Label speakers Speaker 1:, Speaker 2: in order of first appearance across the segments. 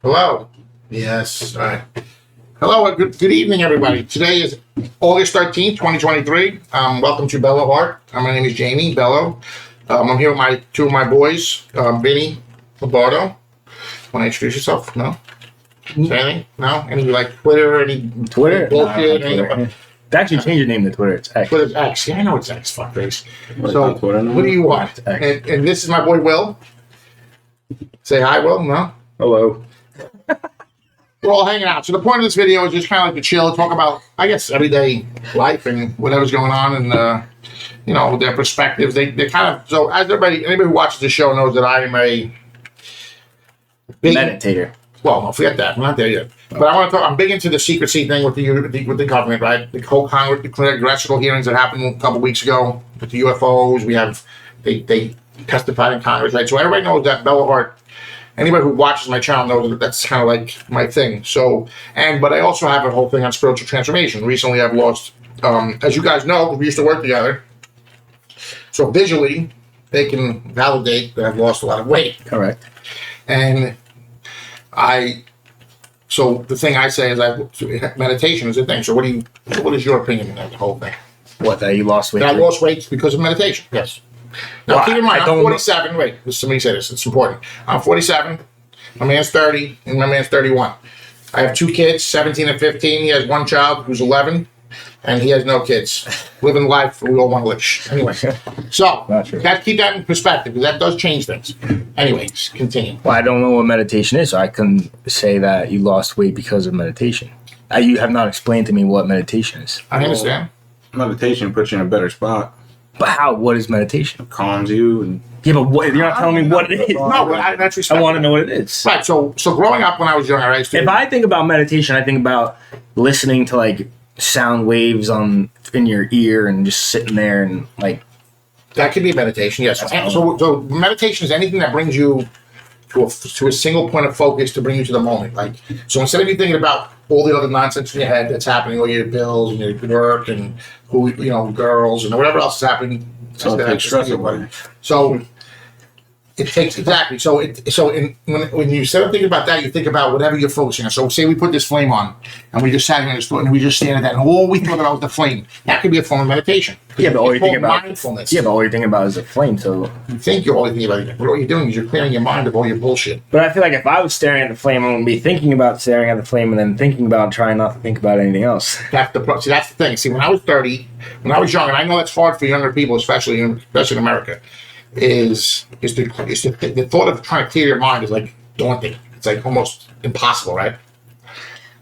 Speaker 1: Hello. Yes. All right. Hello. Good evening, everybody. Today is August 13th, 2023. Welcome to BelloHeart. My name is Jamie Bello. I'm here with two of my boys, Vinnie Lombardo. Want to introduce yourself? No? Say anything? No? Any like Twitter? Any
Speaker 2: Twitter?
Speaker 1: bullshit?
Speaker 2: Twitter. They actually changed your name to Twitter. It's X.
Speaker 1: Twitter's X. Yeah, I know it's X. Fuckface. So, what do you want? And this is my boy Will. Say hi, Will. No?
Speaker 2: Hello.
Speaker 1: We're all hanging out. So the point of this video is just kind of like to chill, talk about, I guess, everyday life and whatever's going on, and their perspectives. They kind of, so as anybody who watches the show knows that I am a big
Speaker 2: meditator.
Speaker 1: Well, no, forget that. I'm not there yet. But I want to talk. I'm big into the secrecy thing with the government, right? The whole Congress, the congressional hearings that happened a couple weeks ago with the UFOs. We have they testified in Congress, right? So everybody knows that BelloHeart. Anybody who watches my channel knows that that's kind of like my thing. So, but I also have a whole thing on spiritual transformation. Recently, I've lost, as you guys know, we used to work together. So visually, they can validate that I've lost a lot of weight.
Speaker 2: Correct.
Speaker 1: And so the thing I say is meditation is a thing. So what is your opinion on the whole thing?
Speaker 2: What, that you lost weight?
Speaker 1: That I lost weight because of meditation. Yes. Now,
Speaker 2: well,
Speaker 1: keep in mind, I'm 47. Wait, somebody say this. It's important. I'm 47. My man's 30, and my man's 31. I have 2 kids, 17 and 15. He has 1 child who's 11, and he has no kids. Living life we all want to live. Anyway, so keep that in perspective, because that does change things. Anyways, continue.
Speaker 2: Well, I don't know what meditation is, so I couldn't say that you lost weight because of meditation. You have not explained to me what meditation is.
Speaker 1: I understand.
Speaker 3: Meditation puts you in a better spot.
Speaker 2: But how? What is meditation?
Speaker 3: It calms you. And
Speaker 2: yeah, but you're not telling me what it is.
Speaker 1: No, but that's respectful.
Speaker 2: I want to know what it is.
Speaker 1: Right. So growing up when I was younger, I used to.
Speaker 2: If I think about meditation, I think about listening to like sound waves in your ear and just sitting there and like.
Speaker 1: That could be meditation. Yes. So meditation is anything that brings you to a single point of focus to bring you to the moment. Like, so instead of you thinking about all the other nonsense in your head that's happening, all your bills and your work and girls and whatever else is happening.
Speaker 3: So it takes stress away.
Speaker 1: So it takes exactly. When you start thinking about that, you think about whatever you're focusing on. So say we put this flame on, and we just sat here and we just stared at that, and all we thought about was the flame. That could be a form of meditation.
Speaker 2: Yeah, but all you're thinking about
Speaker 1: mindfulness.
Speaker 2: Yeah, but all you're thinking about is the flame. So
Speaker 1: you think you're only thinking about it, but what you're doing is you're clearing your mind of all your bullshit.
Speaker 2: But I feel like if I was staring at the flame, I wouldn't be thinking about staring at the flame and then thinking about trying not to think about anything else.
Speaker 1: That's the thing. See, when I was 30, when I was young, and I know that's hard for younger people, especially in America. Is the thought of trying to clear your mind is like daunting. It's like almost impossible, right?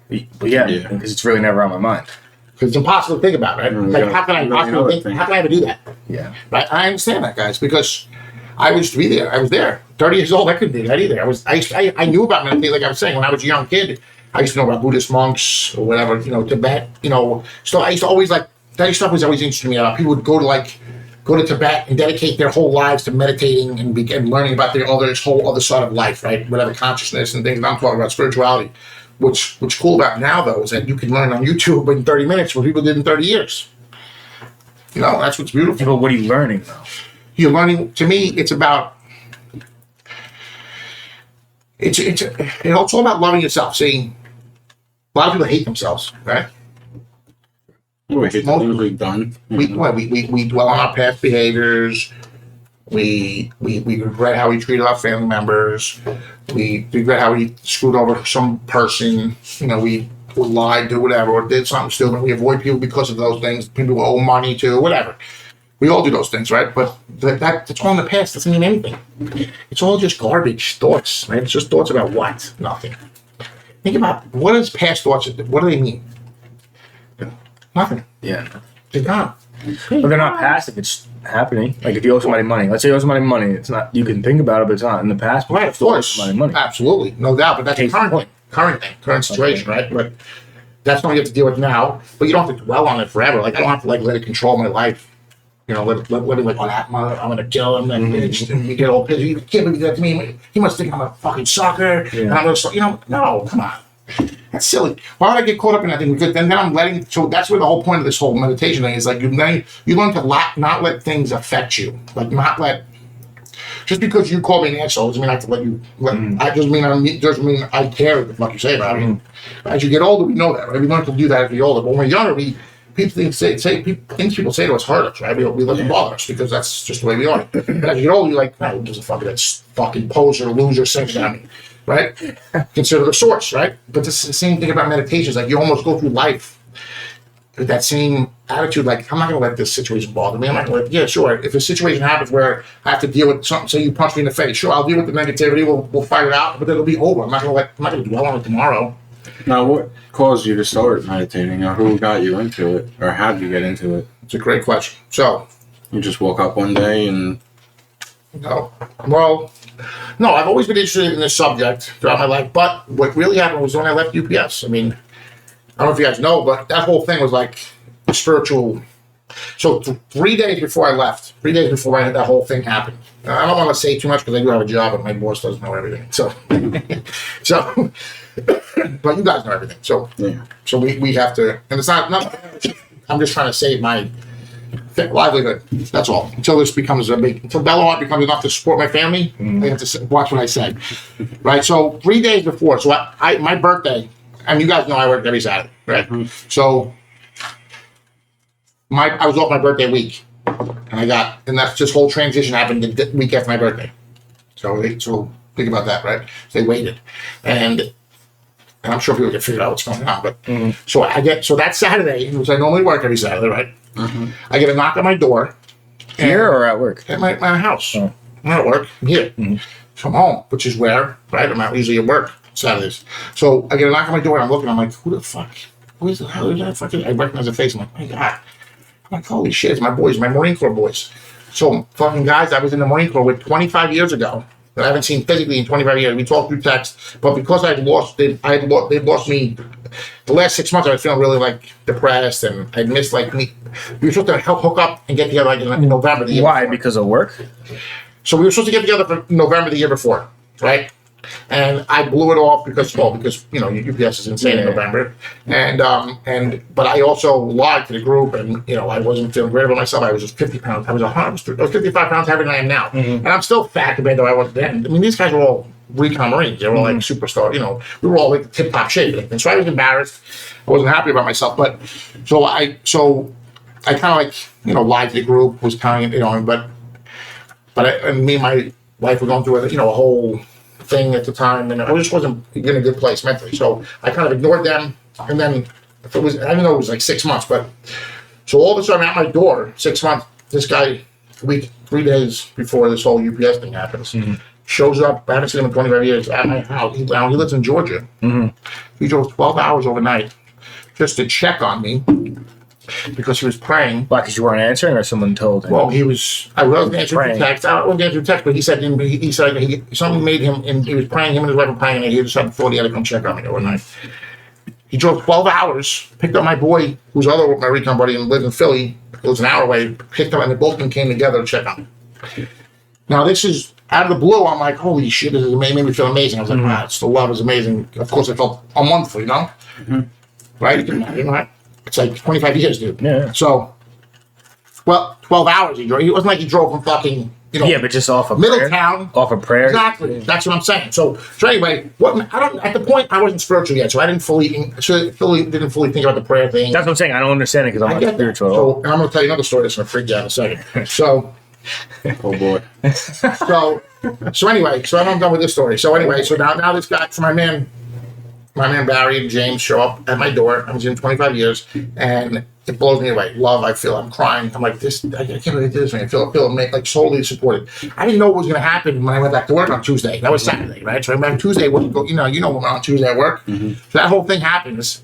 Speaker 2: But yeah, because it's really never on my mind.
Speaker 1: Because it's impossible to think about, right? Like how can I ever do that?
Speaker 2: Yeah,
Speaker 1: right. I understand that, guys, because I used to be there. I was there, 30 years old. I couldn't do that either. I knew about meditation, like I was saying, when I was a young kid. I used to know about Buddhist monks or whatever, Tibet. So I used to always that stuff was always interesting to me. People would go to Tibet and dedicate their whole lives to meditating and learning about this whole other side of life, right? Whatever consciousness and things. And I'm talking about spirituality. What's cool about now, though, is that you can learn on YouTube in 30 minutes what people did in 30 years. That's what's beautiful.
Speaker 2: Yeah, but what are you learning, though?
Speaker 1: You're learning, to me, it's about... It's all about loving yourself. See, a lot of people hate themselves, right?
Speaker 3: We hate the things we've done.
Speaker 1: We dwell on our past behaviors. We regret how we treated our family members. We regret how we screwed over some person. We lied to whatever or did something stupid. We avoid people because of those things. People we owe money to, whatever. We all do those things, right? But that's all in the past. Doesn't mean anything. It's all just garbage thoughts, right? It's just thoughts about what? Nothing. Think about what is past thoughts. What do they mean? Nothing.
Speaker 2: Yeah.
Speaker 1: They're gone.
Speaker 2: But they're not past if it's happening. Like if you owe somebody money. Let's say you owe somebody money. It's not. You can think about it, but it's not in the past.
Speaker 1: Right, of course.
Speaker 2: Money.
Speaker 1: Absolutely. No doubt. But that's a current situation, right? But that's what you have to deal with now. But you don't have to dwell on it forever. Like I don't have to let it control my life. Let it like, I'm going to kill him. And you get all pissed. You can't believe that to me. He must think I'm a fucking sucker. Yeah. And I'm going to, no, come on. That's silly. Why would I get caught up in that thing? Because then I'm letting. So that's where the whole point of this whole meditation thing is. Like you learn to not let things affect you. Like not let. just because you call me an asshole doesn't mean I have to let you. I just mean I care what the fuck you say about me. As you get older, we know that, right? We learn to do that as we get older. But when we're younger, things people say to us hurt us, right? We let them bother us because that's just the way we are. But as you get older, you're like, no, who that's fucking poser, loser, saying at me, right? Consider the source, right? But it's the same thing about meditations. Like you almost go through life with that same attitude, like, I'm not going to let this situation bother me. I'm not going to let, yeah, sure. If a situation happens where I have to deal with something, say you punch me in the face, sure, I'll deal with the negativity, we'll fight it out, but it'll be over. I'm not going to dwell on it tomorrow.
Speaker 3: Now, what caused you to start meditating, or who got you into it, or how did you get into it?
Speaker 1: It's a great question. So,
Speaker 3: you just woke up one day and...
Speaker 1: No. Well, no, I've always been interested in this subject throughout my life, but what really happened was when I left UPS. I mean, I don't know if you guys know, but that whole thing was like a spiritual. So 3 days before I left, 3 days before that whole thing happened. I don't want to say too much because I do have a job and my boss doesn't know everything. So, but you guys know everything. So,
Speaker 3: yeah.
Speaker 1: So we have to, and it's not. I'm just trying to save my livelihood. That's all. Until this becomes until BelloHeart becomes enough to support my family, I have to watch what I say. Right. So 3 days before, so my birthday. And you guys know I work every Saturday, right? So I was off my birthday week, and that's this whole transition happened the week after my birthday. So think about that, right? So they waited, and I'm sure people can figure out what's going on. But so that Saturday, which I normally work every Saturday, right? I get a knock on my door.
Speaker 2: Here or at work?
Speaker 1: At my house.
Speaker 2: Oh.
Speaker 1: I'm not at work. I'm here. From home, which is where, right? I'm not usually at work Saturdays. So I get a knock on my door and I'm looking, I'm like, who the fuck? Who is the hell is that fucking? I recognize the face. I'm like, my God. I'm like, holy shit, it's my boys, my Marine Corps boys. So fucking guys I was in the Marine Corps with 25 years ago that I haven't seen physically in 25 years. We talked through text, but because they'd lost me the last 6 months. I was feeling really like depressed and I'd missed like me. We were supposed to hook up and get together like in November the year
Speaker 2: Why?
Speaker 1: before.
Speaker 2: Because of work?
Speaker 1: So we were supposed to get together for November the year before, right? And I blew it off because UPS is insane in November, but I also lied to the group, and I wasn't feeling great about myself. I was just 50 pounds. I was 55 pounds heavier than I am now, and I'm still fat compared to I was then. I mean, these guys were all recon Marines. They were all like superstar. We were all like tip top shape, and so I was embarrassed. I wasn't happy about myself, but so I kind of lied to the group, was kind of but me and my wife were going through a whole thing at the time, and I just wasn't in a good place mentally. So I kind of ignored them, and then I didn't know it was like 6 months, but so all of a sudden at my door, 6 months, this guy, 3 days before this whole UPS thing happens, shows up. I haven't seen him in 25 years at my house. He lives in Georgia. He drove 12 hours overnight just to check on me because he was praying.
Speaker 2: Why? Because you weren't answering, or someone told him?
Speaker 1: Well, I wasn't answering text. I wasn't answering text, but he said something made him, and he was praying. Him and his wife were praying, and he decided before he had to come check on me overnight. He drove 12 hours, picked up my boy, who's my recon buddy, and lives in Philly. It was an hour away. Picked up, and they both came together to check on me. Now this is out of the blue. I'm like, holy shit! This made me feel amazing. I was like, wow, it's the love is amazing. Of course, I felt a monthful, right? You can imagine, right? It's like 25 years, dude.
Speaker 2: Yeah.
Speaker 1: So, 12 hours he drove. It wasn't like he drove from fucking,
Speaker 2: Yeah, but just off of
Speaker 1: Middletown.
Speaker 2: Off of prayer.
Speaker 1: Exactly. That's what I'm saying. So anyway, at the point I wasn't spiritual yet, so I didn't fully think about the prayer thing.
Speaker 2: That's what I'm saying. I don't understand it because I'm not spiritual.
Speaker 1: So, and I'm going to tell you another story that's going to freak you out in a second. So,
Speaker 3: oh boy.
Speaker 1: So anyway, so I'm done with this story. So anyway, so now this guy, so my man Barry and James show up at my door. I was in 25 years, and it blows me away. Love, I'm crying. I'm like, this, I can't believe this, man. I feel like solely supported. I didn't know what was going to happen when I went back to work on Tuesday. That was Saturday, right? So I went back Tuesday, when on Tuesday at work. So that whole thing happens.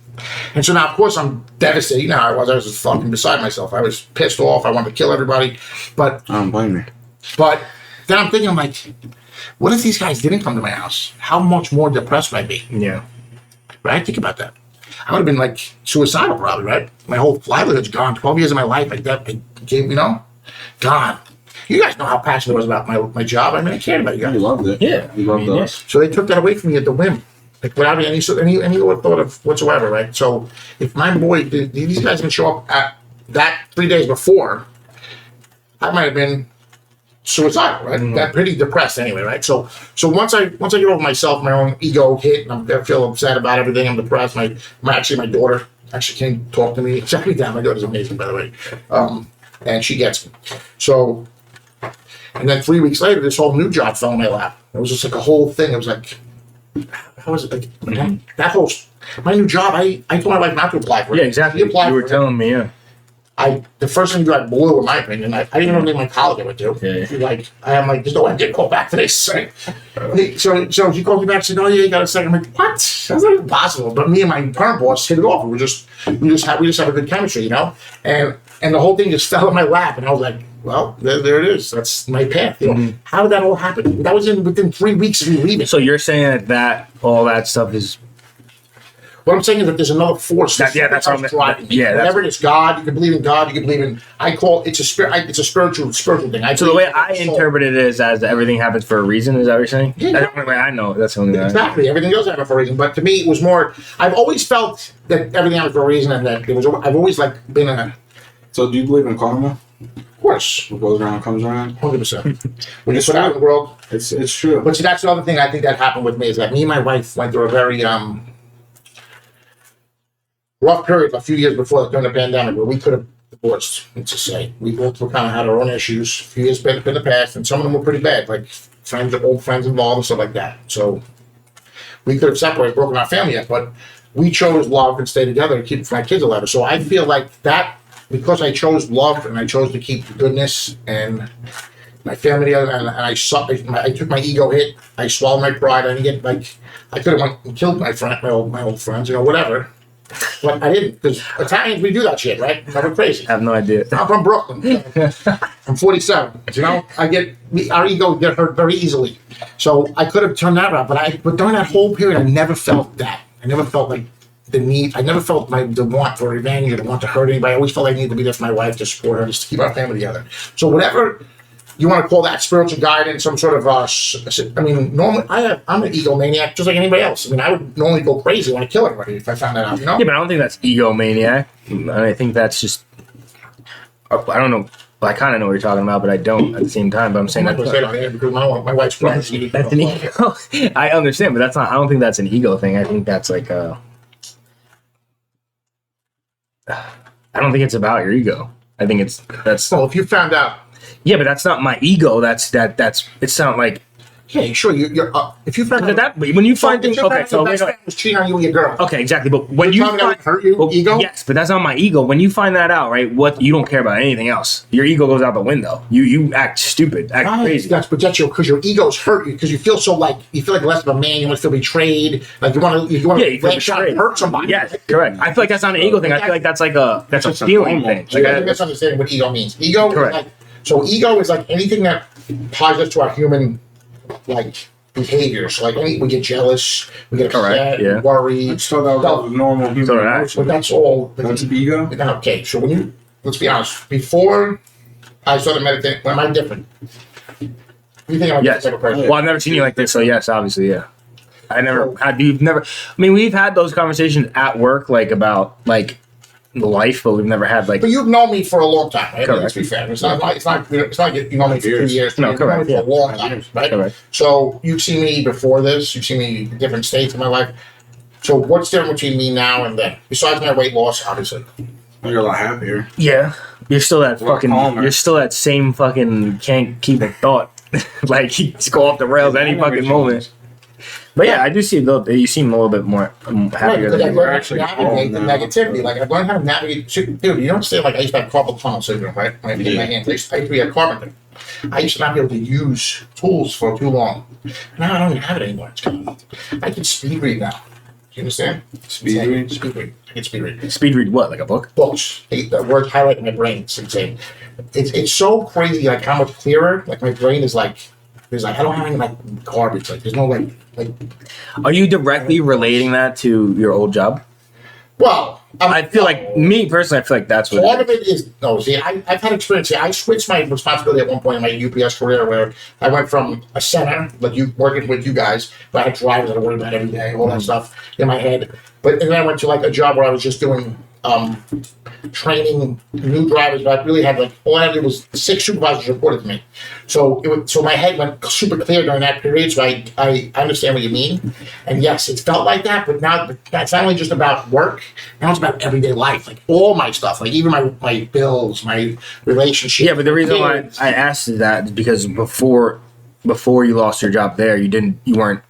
Speaker 1: And so now, of course, I'm devastated. You know how I was just fucking beside myself. I was pissed off. I wanted to kill everybody. But
Speaker 3: I don't blame you.
Speaker 1: But then I'm thinking, I'm like, what if these guys didn't come to my house? How much more depressed would I be?
Speaker 2: Yeah.
Speaker 1: Right? Think about that. I would have been like suicidal probably, right? My whole livelihood's gone. 12 years of my life, gone. You guys know how passionate I was about my job. I mean, I cared about you guys.
Speaker 3: You loved it.
Speaker 2: Yeah.
Speaker 3: You loved us.
Speaker 1: So they took that away from me at the whim. Like without any thought of whatsoever, right? So if my boy, these guys didn't show up at that 3 days before, I might have been suicidal, right? That pretty depressed anyway, right? So once I get over myself, my own ego hit, and I feel upset about everything. I'm depressed. My daughter actually came talk to me. Check me down. My daughter's amazing, by the way, and she gets me. So, and then 3 weeks later, this whole new job fell in my lap. It was just like a whole thing. It was like, how was it like that whole my new job? I told my wife not to apply for it.
Speaker 2: Yeah, exactly.
Speaker 1: She applied
Speaker 2: You were
Speaker 1: for it.
Speaker 2: telling me, yeah.
Speaker 1: The first thing I blew, in my opinion, I didn't even think my college I went to.
Speaker 2: Yeah.
Speaker 1: I'm like, there's no way I'm getting called back to this. Right? So she called me back and said, "Oh yeah, you got a second." I'm like, "What? That's not impossible." But me and my current boss hit it off. We just have a good chemistry, you know. And the whole thing just fell in my lap, and I was like, "Well, there it is. That's my path." You know, how did that all happen? That was within 3 weeks of me leaving.
Speaker 2: So you're saying that all that stuff is.
Speaker 1: What I'm saying is that there's another force
Speaker 2: That's what I'm
Speaker 1: driving me.
Speaker 2: yeah,
Speaker 1: Whatever it is, God. You can believe in God. You can believe in. I call it's a spirit. It's a spiritual thing.
Speaker 2: So the way I interpret it is as everything happens for a reason. Is that what you're saying?
Speaker 1: Yeah.
Speaker 2: That's the only way I know. That's the only way.
Speaker 1: Exactly. Everything does happen for a reason. But to me, it was more. I've always felt that everything happens for a reason, and that it was. I've always been a.
Speaker 3: So do you believe in karma?
Speaker 1: Of course.
Speaker 3: What goes around comes around.
Speaker 1: 100%. When you put out in the world,
Speaker 3: It's true.
Speaker 1: but see, that's another thing I think that happened with me is that me and my wife went through a very rough period a few years before during the pandemic where we could have divorced. Let's just say we both were kind of had our own issues. A few years back in the past, and some of them were pretty bad, like old friends involved and stuff like that. So we could have separated, broken our family up, but we chose love and stay together and keep my kids alive. So I feel like that because I chose love and I chose to keep goodness and my family together, and I took my ego hit. I swallowed my pride. I didn't get I could have went and killed my old friends, whatever. But I didn't, because Italians, we do that shit, right? We're crazy.
Speaker 2: I have no idea.
Speaker 1: I'm from Brooklyn. I'm 47. Our ego get hurt very easily. So I could have turned that around, but during that whole period, I never felt that. I never felt like the need. I never felt the want for revenge or the want to hurt anybody. I always felt I needed to be there for my wife, to support her, just to keep our family together. So whatever you want to call that spiritual guidance, some sort of normally I'm an egomaniac just like anybody else. I would normally go crazy when I kill everybody if I found that out,
Speaker 2: Yeah, but I don't think that's egomaniac. I think that's just I don't know. I kind of know what you're talking about, but I don't at the same time. But I'm saying
Speaker 1: I'm not going to say it on air because my wife's
Speaker 2: that's an ego. I understand, but that's not. I don't think that's an ego thing. I think that's like a. I don't think it's about your ego. I think that's.
Speaker 1: Well, if you found out.
Speaker 2: Yeah, but that's not my ego. That's it's not like.
Speaker 1: Yeah, sure. You're if you found out
Speaker 2: that when you find things. Okay, so
Speaker 1: your best friend was cheating on you with your girl.
Speaker 2: Okay, exactly. But when you
Speaker 1: find that hurt you, ego.
Speaker 2: Yes, but that's not my ego. When you find that out, right? What you don't care about anything else. Your ego goes out the window. You act stupid, crazy.
Speaker 1: That's because your ego's hurt you because you feel so you feel like less of a man. You want to feel betrayed. Like you want to lash out and hurt somebody.
Speaker 2: Yes, correct. I feel like that's not an ego thing. I feel like that's a feeling thing.
Speaker 1: So you're misunderstanding what ego means. Ego
Speaker 2: correct.
Speaker 1: Ego is like anything that ties us to our human behaviors. Like we get jealous, we get upset, we worry.
Speaker 3: I just thought that was normal human emotion.
Speaker 1: But that's all.
Speaker 3: That's ego?
Speaker 1: Okay, so let's be honest, before I started meditating, am I different? You think I'm a different type of person?
Speaker 2: Well, I've never seen you like this, so yes, obviously, yeah. We've had those conversations at work, about life, but we've never had
Speaker 1: But you've known me for a long time, right?
Speaker 2: Correct.
Speaker 1: Let's be fair. It's not like you know me for 2 years.
Speaker 2: No, correct.
Speaker 1: For a long time, right? Correct. So you've seen me before this. You've seen me in different states of my life. So what's different between me now and then? Besides my weight loss, obviously.
Speaker 3: You're a lot happier.
Speaker 2: Yeah, you're still that fucking.
Speaker 3: Calmer.
Speaker 2: You're still that same fucking can't keep a thought. You just go off the rails any fucking moment. But yeah, I do see you seem a little bit more happier
Speaker 1: Right,
Speaker 2: than you were.
Speaker 1: I've learned how to navigate the negativity. I've learned how to navigate. Dude, you don't say I used to have carpal tunnel syndrome, right? When I did my hands, I used to be a carpenter. I used to not be able to use tools for too long. Now I don't even have it anymore. I can speed read now. Do you understand?
Speaker 3: Speed read?
Speaker 1: Speed read. I can speed read.
Speaker 2: Speed read what? Like a book?
Speaker 1: Books. The words highlight in my brain. It's insane. It's so crazy. How much clearer. My brain is there's I don't have any garbage. There's no
Speaker 2: Are you directly relating that to your old job?
Speaker 1: Well,
Speaker 2: I feel like me personally, I feel like that's what.
Speaker 1: Part of it is I've had experience. I switched my responsibility at one point in my UPS career where I went from a center, working with you guys, but I had drivers that I worried about every day, all that stuff in my head. And then I went to a job where I was just doing training new drivers, but I really had like all I had to do was 6 supervisors reported to me. So my head went super clear during that period. So I understand what you mean, and yes, it felt like that. But now that's not only just about work. Now it's about everyday life, like all my stuff, like even my bills, my relationship.
Speaker 2: Yeah, but the reason why I asked that is because before you lost your job there, you weren't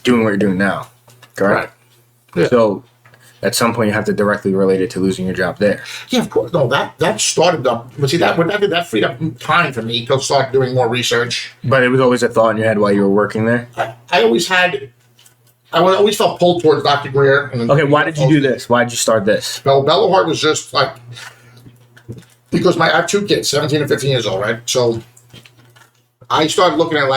Speaker 2: doing what you're doing now, correct?
Speaker 1: Right. Yeah.
Speaker 2: So at some point you have to directly relate it to losing your job there.
Speaker 1: Yeah, of course. No, that started up. But see, that freed up time for me to start doing more research.
Speaker 2: But it was always a thought in your head while you were working there.
Speaker 1: I always felt pulled towards Dr. Greer.
Speaker 2: Okay, why did you do this? Why did you start this?
Speaker 1: BelloHeart was just like, because I have 2 kids, 17 and 15 years old, right? So I started looking at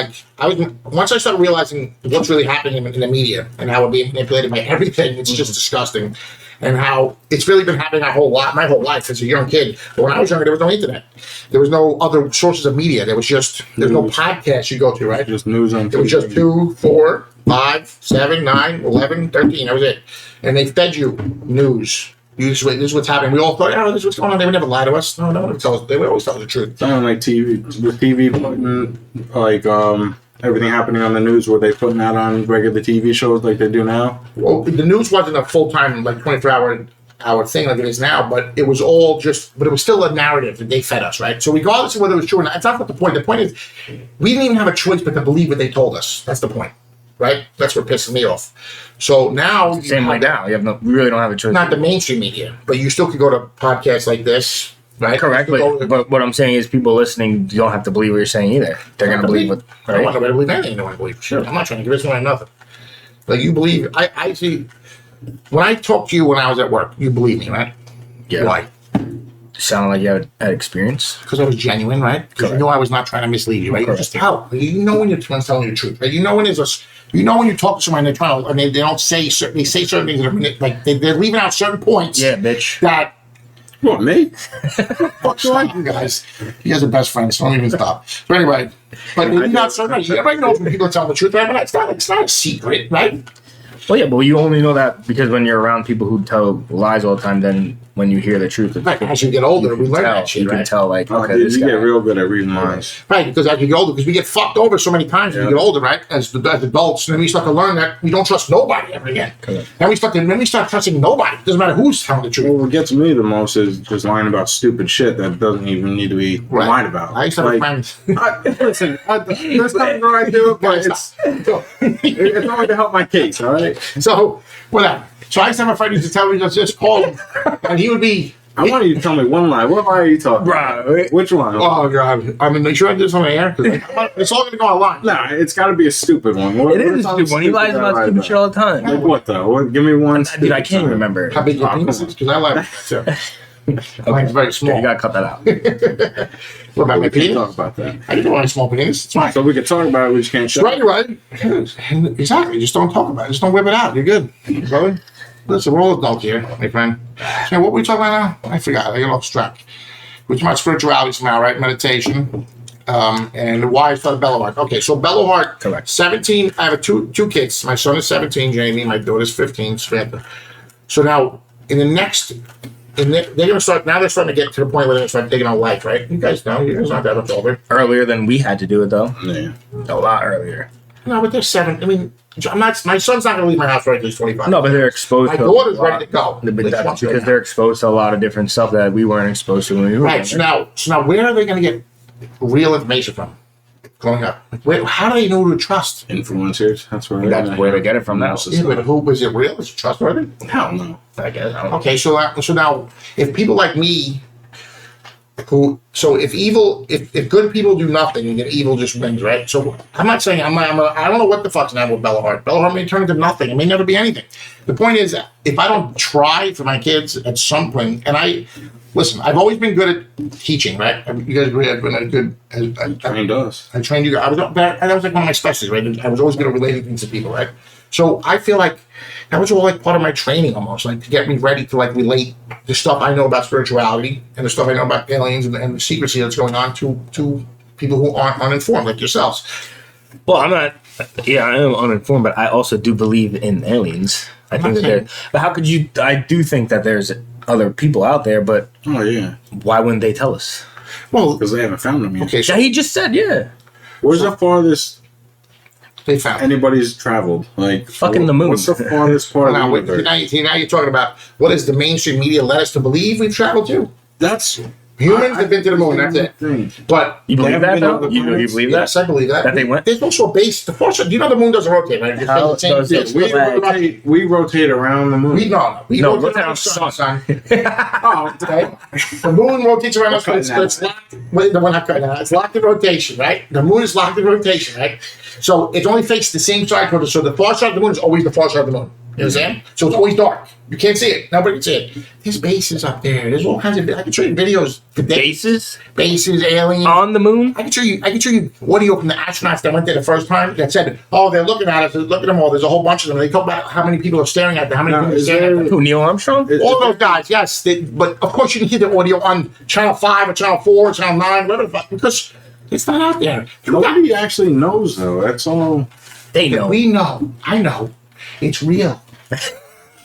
Speaker 1: once I started realizing what's really happening in the media and how we're being manipulated by everything, it's just disgusting. And how it's really been happening my whole life as a young kid. But when I was younger, there was no internet. There was no other sources of media. There's no podcast you go to, right?
Speaker 3: Just news on TV.
Speaker 1: It was just 2, 4, 5, 7, 9, 11, 13. That was it. And they fed you news. This is what's happening. We all thought, oh, this is what's going on. They would never lie to us. No, they would always tell us the truth.
Speaker 3: Something like TV putting everything happening on the news. Were they putting that on regular TV shows like they do now?
Speaker 1: Well, the news wasn't a full-time, 24-hour thing like it is now, but it was all but it was still a narrative that they fed us, right? So regardless of whether it was true or not, it's not what the point. The point is, we didn't even have a choice but to believe what they told us. That's the point, right? That's what pisses me off. So now,
Speaker 2: Same way now. You really don't have a choice.
Speaker 1: Not the mainstream media, but you still could go to podcasts like this, right?
Speaker 2: Correct, but what I'm saying is, people listening, you don't have to believe what you're saying either. They're gonna believe what.
Speaker 1: I don't want nobody to believe anything they want to believe. Sure, I'm not trying to give this one nothing. Like you believe, I see. When I talk to you when I was at work, you believe me, right?
Speaker 2: Yeah.
Speaker 1: Why?
Speaker 2: Sounded like you had experience.
Speaker 1: Because I was genuine, right? Because you know I was not trying to mislead you, right? You just tell. You know when you're telling you the truth, right? You know when you talk to someone and they're trying to, and they don't say certain, they say certain things that are like they're leaving out certain points.
Speaker 2: Yeah, bitch.
Speaker 1: That.
Speaker 3: What, me?
Speaker 1: Fuck you guys. You guys are best friends, so don't even stop. So anyway, but you're not certain. Everybody knows when people are telling the truth, right? But it's not a secret, right?
Speaker 2: Well, yeah, but you only know that because when you're around people who tell lies all the time, then when you hear the truth,
Speaker 1: Right. As you get older, we learn that shit,
Speaker 2: you
Speaker 1: right?
Speaker 2: can tell, like,
Speaker 3: Oh,
Speaker 2: okay,
Speaker 3: dude,
Speaker 2: this
Speaker 3: you
Speaker 2: guy.
Speaker 3: get real good at reading minds.
Speaker 1: Right, because as you get older, because we get fucked over so many times as we get older, right? As adults, and then we start to learn that we don't trust nobody ever again.
Speaker 2: Correct.
Speaker 1: Then we start trusting nobody. It doesn't matter who's telling the truth.
Speaker 3: Well, what gets me the most is just lying about stupid shit that doesn't even need to be lied about.
Speaker 1: I used to have a friend.
Speaker 3: Listen, there's nothing wrong I do, but it's only to help my case, all right?
Speaker 1: So, whatever. So I used to have a friend who used to tell me to just call him, and he would be.
Speaker 3: I want you to tell me one lie. What lie are you talking about?
Speaker 2: Right.
Speaker 3: Which one?
Speaker 1: Oh God! I mean, should I do this on the air? 'Cause it's all going to go online.
Speaker 3: Nah, it's got to be a stupid one.
Speaker 2: It is a stupid one. He lies about stupid shit all the time.
Speaker 3: Like what though? Give me one.
Speaker 2: Dude, I can't remember.
Speaker 1: How big your penis is? Because I like too. Mine's very small.
Speaker 2: Okay, you gotta cut that out.
Speaker 1: What about my
Speaker 3: We can't
Speaker 1: penis?
Speaker 3: talk about that.
Speaker 1: I can do my small penis. It's fine.
Speaker 3: So we can talk about it. We just can't show.
Speaker 1: Right, right. Exactly. Just don't talk about it. Just don't whip it out. You're good, brother. Listen, we're all adults here, my friend. So what were we talking about now? I forgot. I got off track. We're talking about spirituality now, right? Meditation. And why I started BelloHeart. Okay, so BelloHeart.
Speaker 2: Correct.
Speaker 1: 17. I have two kids. My son is 17, Jamie. My daughter's 15, Samantha. So now, they're gonna start. Now they're starting to get to the point where they're gonna start digging on life, right? You guys know. You guys aren't that much older.
Speaker 2: Earlier than we had to do it, though.
Speaker 3: Yeah.
Speaker 2: A lot earlier.
Speaker 1: No, but they're 7. I mean, I'm not. My son's not gonna leave my house right until he's 25.
Speaker 2: No, but they're exposed
Speaker 1: My
Speaker 2: to
Speaker 1: daughter's
Speaker 2: a lot.
Speaker 1: ready to go.
Speaker 2: But
Speaker 1: Like,
Speaker 2: that's
Speaker 1: once
Speaker 2: because
Speaker 1: right
Speaker 2: they're exposed to a lot of different stuff that we weren't exposed to when we were
Speaker 1: Right. So now, where are they going to get real information from? Growing up, how do they know who to trust?
Speaker 3: Influencers. That's where
Speaker 2: they get it from now.
Speaker 1: Yeah, but who was it real? Is it trustworthy?
Speaker 3: Hell no.
Speaker 2: I guess. I don't
Speaker 1: Okay, so now, if people like me, if good people do nothing, then evil just wins, right? So I'm not saying I don't know what the fuck's now with BelloHeart. BelloHeart may turn into nothing. It may never be anything. The point is, if I don't try for my kids at some point, and listen, I've always been good at teaching, right? You guys agree? I've been a good.
Speaker 3: Trained us.
Speaker 1: I trained you. That was like one of my specialties, right? I was always good at relating things to people, right? So I feel like that was all like part of my training, almost like to get me ready to like relate the stuff I know about spirituality and the stuff I know about aliens and the secrecy that's going on to people who aren't uninformed, like yourselves.
Speaker 2: Well, I'm not. Yeah, I am uninformed, but I also do believe in aliens. I think that there. But how could you? I do think that there's other people out there, but
Speaker 3: Oh yeah,
Speaker 2: why wouldn't they tell us?
Speaker 1: Well,
Speaker 3: because they haven't found them yet.
Speaker 1: okay, so
Speaker 2: Yeah, he just said, yeah.
Speaker 3: Where's the farthest
Speaker 1: they found.
Speaker 3: anybody's traveled? Like
Speaker 2: Fucking the moon.
Speaker 3: What's the farthest part
Speaker 1: Now,
Speaker 3: of the universe?
Speaker 1: now you're talking about what does the mainstream media let us to believe we've traveled to?
Speaker 3: That's
Speaker 1: Humans have been to the moon. That's it.
Speaker 3: Thing.
Speaker 1: But
Speaker 2: You believe
Speaker 3: haven't
Speaker 2: that,
Speaker 3: been
Speaker 2: though?
Speaker 3: on the
Speaker 2: You
Speaker 3: planets?
Speaker 2: believe that?
Speaker 1: yes, I believe that.
Speaker 2: That they went?
Speaker 1: There's also a base. The force. Do you know the moon doesn't rotate, right? It just
Speaker 2: How
Speaker 1: stays the same.
Speaker 2: does it
Speaker 1: Yes,
Speaker 3: We rotate around the moon.
Speaker 1: we
Speaker 2: No,
Speaker 1: rotate
Speaker 2: rotate
Speaker 1: around
Speaker 2: around
Speaker 1: the sun, son.
Speaker 3: Oh,
Speaker 1: Okay? The moon rotates around us, but
Speaker 3: cutting
Speaker 1: it's
Speaker 3: that
Speaker 1: locked. Wait, the one not cutting out. It's locked in rotation, right? The moon is locked in rotation, right? So it's only faced the same side toward us. So the far side of the moon is always the far side of the moon. You understand? So it's always dark. You can't see it. Nobody can see it. There's bases up there. There's all kinds of. I can show you videos for days. Bases, aliens.
Speaker 2: On the moon?
Speaker 1: I can show you audio from the astronauts that went there the first time that said, "Oh, they're looking at us. Look at them all. There's a whole bunch of them." They talk about how many people are staring at them. How many
Speaker 3: Now,
Speaker 1: people are
Speaker 3: is
Speaker 1: staring at them.
Speaker 2: Who, Neil Armstrong?
Speaker 1: All those guys, yes. But of course, you can hear the audio on Channel 5 or Channel 4 or Channel 9, whatever the fuck, because it's not out there.
Speaker 3: Nobody actually knows though. That's all.
Speaker 2: They know.
Speaker 1: We know. I know. It's real.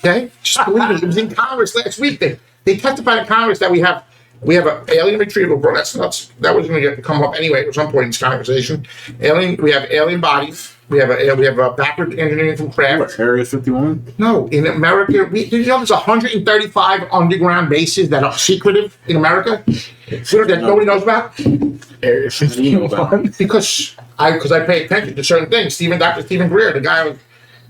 Speaker 1: Okay? Just believe me. It was in Congress last week. They testified in Congress that we have an alien retrieval program. That's nuts. That was going to come up anyway at some point in this conversation. We have alien bodies. We have a backward engineering from craft.
Speaker 3: What, Area 51?
Speaker 1: No, in America, did you know there's 135 underground bases that are secretive in America? That nobody knows about?
Speaker 2: Area 51.
Speaker 1: Because I pay attention to certain things. Dr. Stephen Greer, the guy.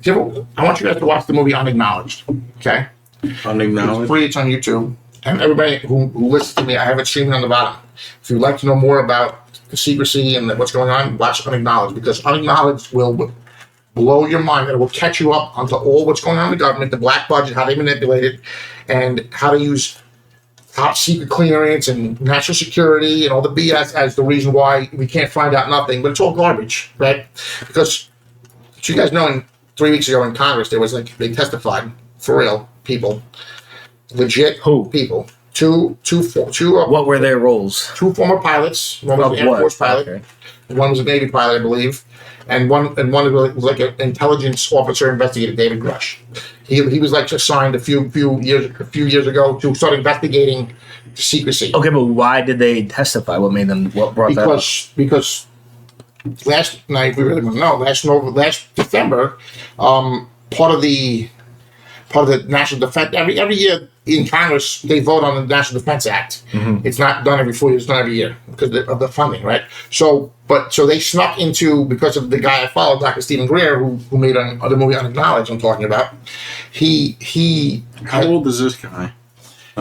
Speaker 1: I want you guys to watch the movie Unacknowledged. Okay, it's
Speaker 3: Unacknowledged.
Speaker 1: free. It's on YouTube. And everybody who listens to me, I have it streaming on the bottom. If you'd like to know more about the secrecy and what's going on, watch Unacknowledged, because Unacknowledged will blow your mind, and it will catch you up onto all what's going on in the government, the black budget, how they manipulate it, and how they use top secret clearance and national security and all the BS as the reason why we can't find out nothing. But it's all garbage, right? Because you guys know, 3 weeks ago in Congress, there was they testified for real people, legit
Speaker 2: Who?
Speaker 1: people. Two
Speaker 2: What were their roles?
Speaker 1: former pilots. One was
Speaker 2: Of
Speaker 1: an Air
Speaker 2: what?
Speaker 1: Force pilot.
Speaker 2: Okay.
Speaker 1: One was a Navy pilot, I believe, and one was like an intelligence officer investigator, David Grush. He was just signed a few years ago to start investigating secrecy.
Speaker 2: Okay, but why did they testify? What made them? What brought that up?
Speaker 1: Because last night, we really want to know. Last December, part of the national defense, every year in Congress they vote on the National Defense Act.
Speaker 2: Mm-hmm.
Speaker 1: It's not done every 4 years; it's done every year because of the funding, right? So they snuck into, because of the guy I followed, Dr. Stephen Greer, who made the movie Unacknowledged. I'm talking about.
Speaker 3: How old is this guy?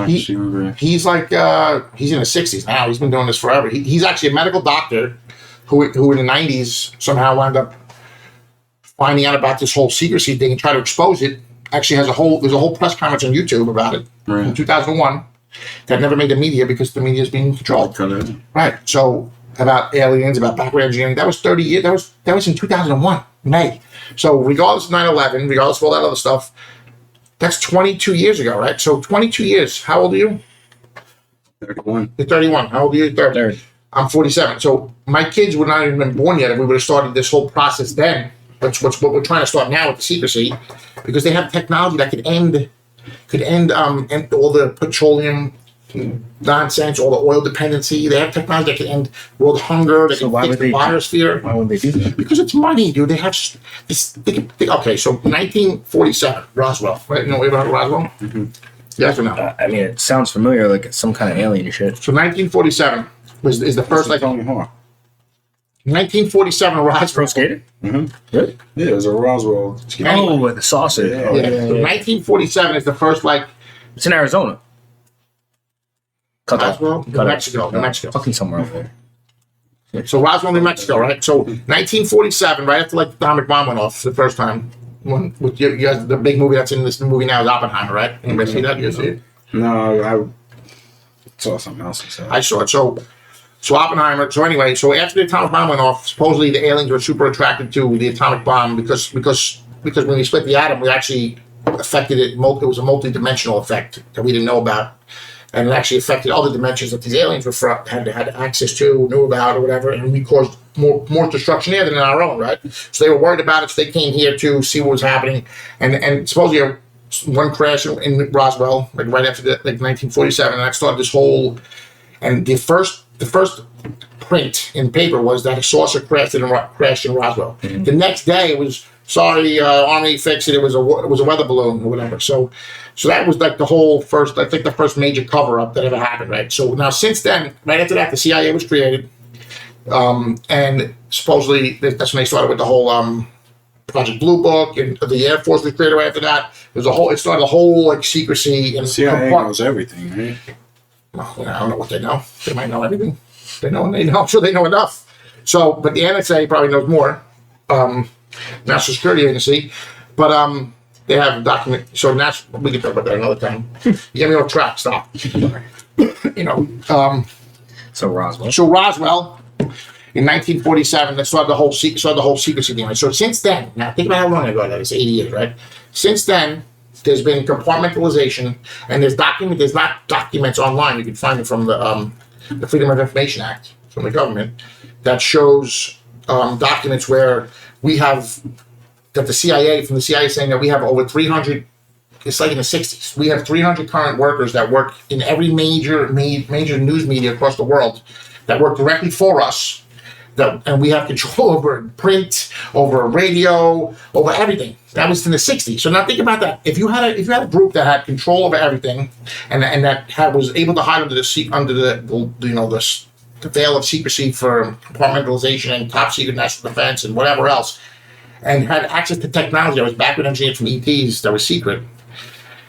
Speaker 1: He's in his 60s now. He's been doing this forever. He's actually a medical doctor who in the 90s somehow wound up finding out about this whole secrecy thing and try to expose it. Actually there's a whole press conference on YouTube about it in 2001 that never made the media because the media is being controlled. Right. So about aliens, about backward engineering, that was 30 years. That was in 2001, May. So regardless of 9/11, regardless of all that other stuff, that's 22 years ago, right? So 22 years. How old are you?
Speaker 3: 31.
Speaker 1: You're 31. How old are you? 30.
Speaker 2: 30.
Speaker 1: I'm 47. So my kids would not even been born yet if we would have started this whole process then. Which what we're trying to start now with the secrecy, because they have technology that could end all the petroleum nonsense, all the oil dependency. They have technology that can end world hunger. They
Speaker 2: So
Speaker 1: can
Speaker 2: why
Speaker 1: fix
Speaker 2: would
Speaker 1: the
Speaker 2: they?
Speaker 1: biosphere.
Speaker 2: Why would they do that?
Speaker 1: Because it's money, dude. They have this. Okay, so 1947, Roswell. Right? You know about Roswell?
Speaker 3: Mm-hmm.
Speaker 1: Yes or no?
Speaker 2: I mean, it sounds familiar, like it's some kind of alien shit.
Speaker 1: So 1947 is the first
Speaker 3: Tony Hawk.
Speaker 1: 1947
Speaker 2: Pro
Speaker 1: Roswell.
Speaker 2: skater?
Speaker 3: Mm-hmm.
Speaker 2: Really?
Speaker 3: Yeah, it was a Roswell.
Speaker 2: Oh, the saucer.
Speaker 3: Yeah.
Speaker 2: Oh,
Speaker 1: Yeah. So 1947 is the first
Speaker 2: It's in Arizona. Cut that.
Speaker 1: Roswell, New Mexico.
Speaker 2: Fucking somewhere over there.
Speaker 1: So Roswell, New Mexico, right? So 1947, right after the atomic bomb went off the first time, when with you guys, the big movie that's in this movie now is Oppenheimer, right? Anybody see that? You guys see it?
Speaker 3: No, I saw something else.
Speaker 1: I saw it. So Oppenheimer. So anyway, so after the atomic bomb went off, supposedly the aliens were super attracted to the atomic bomb because when we split the atom, we actually affected it. It was a multi-dimensional effect that we didn't know about, and it actually affected all the dimensions that these aliens had access to, knew about, or whatever. And we caused more destruction there than in our own, right? So they were worried about it. So they came here to see what was happening, and supposedly one crash in Roswell, like right after like 1947, and that started this whole. And the first print in paper was that a saucer crashed in Roswell. The next day it was sorry, Army fixed it. It was a weather balloon or whatever. So that was like the whole first. I think the first major cover up that ever happened. Right. So now since then, right after that, the CIA was created, and supposedly that's when they started with the whole Project Blue Book, and the Air Force was created right after that. It started a whole like secrecy and
Speaker 3: CIA knows everything, right?
Speaker 1: Well, I don't know what they know. They might know everything. They know, and they know. I'm sure they know enough. So, but the NSA probably knows more. National Security Agency, but they have document. So we can talk about that another time. You get me off track. Stop.
Speaker 2: So Roswell.
Speaker 1: So Roswell, in 1947, that started the whole secrecy thing. Right? So since then, now think about how long ago that is. 80 years, right? Since then, there's been compartmentalization, and there's not documents online. You can find it from the Freedom of Information Act from the government that shows documents where we have that the CIA saying that we have over 300. It's like in the 60s. We have 300 current workers that work in every major news media across the world that work directly for us. And we have control over print, over radio, over everything. That was in the 60s. So now think about that. If you had a group that had control over everything, and that was able to hide under the veil of secrecy for compartmentalization and top secret national defense and whatever else, and had access to technology that was backward engineered from ETs that was secret,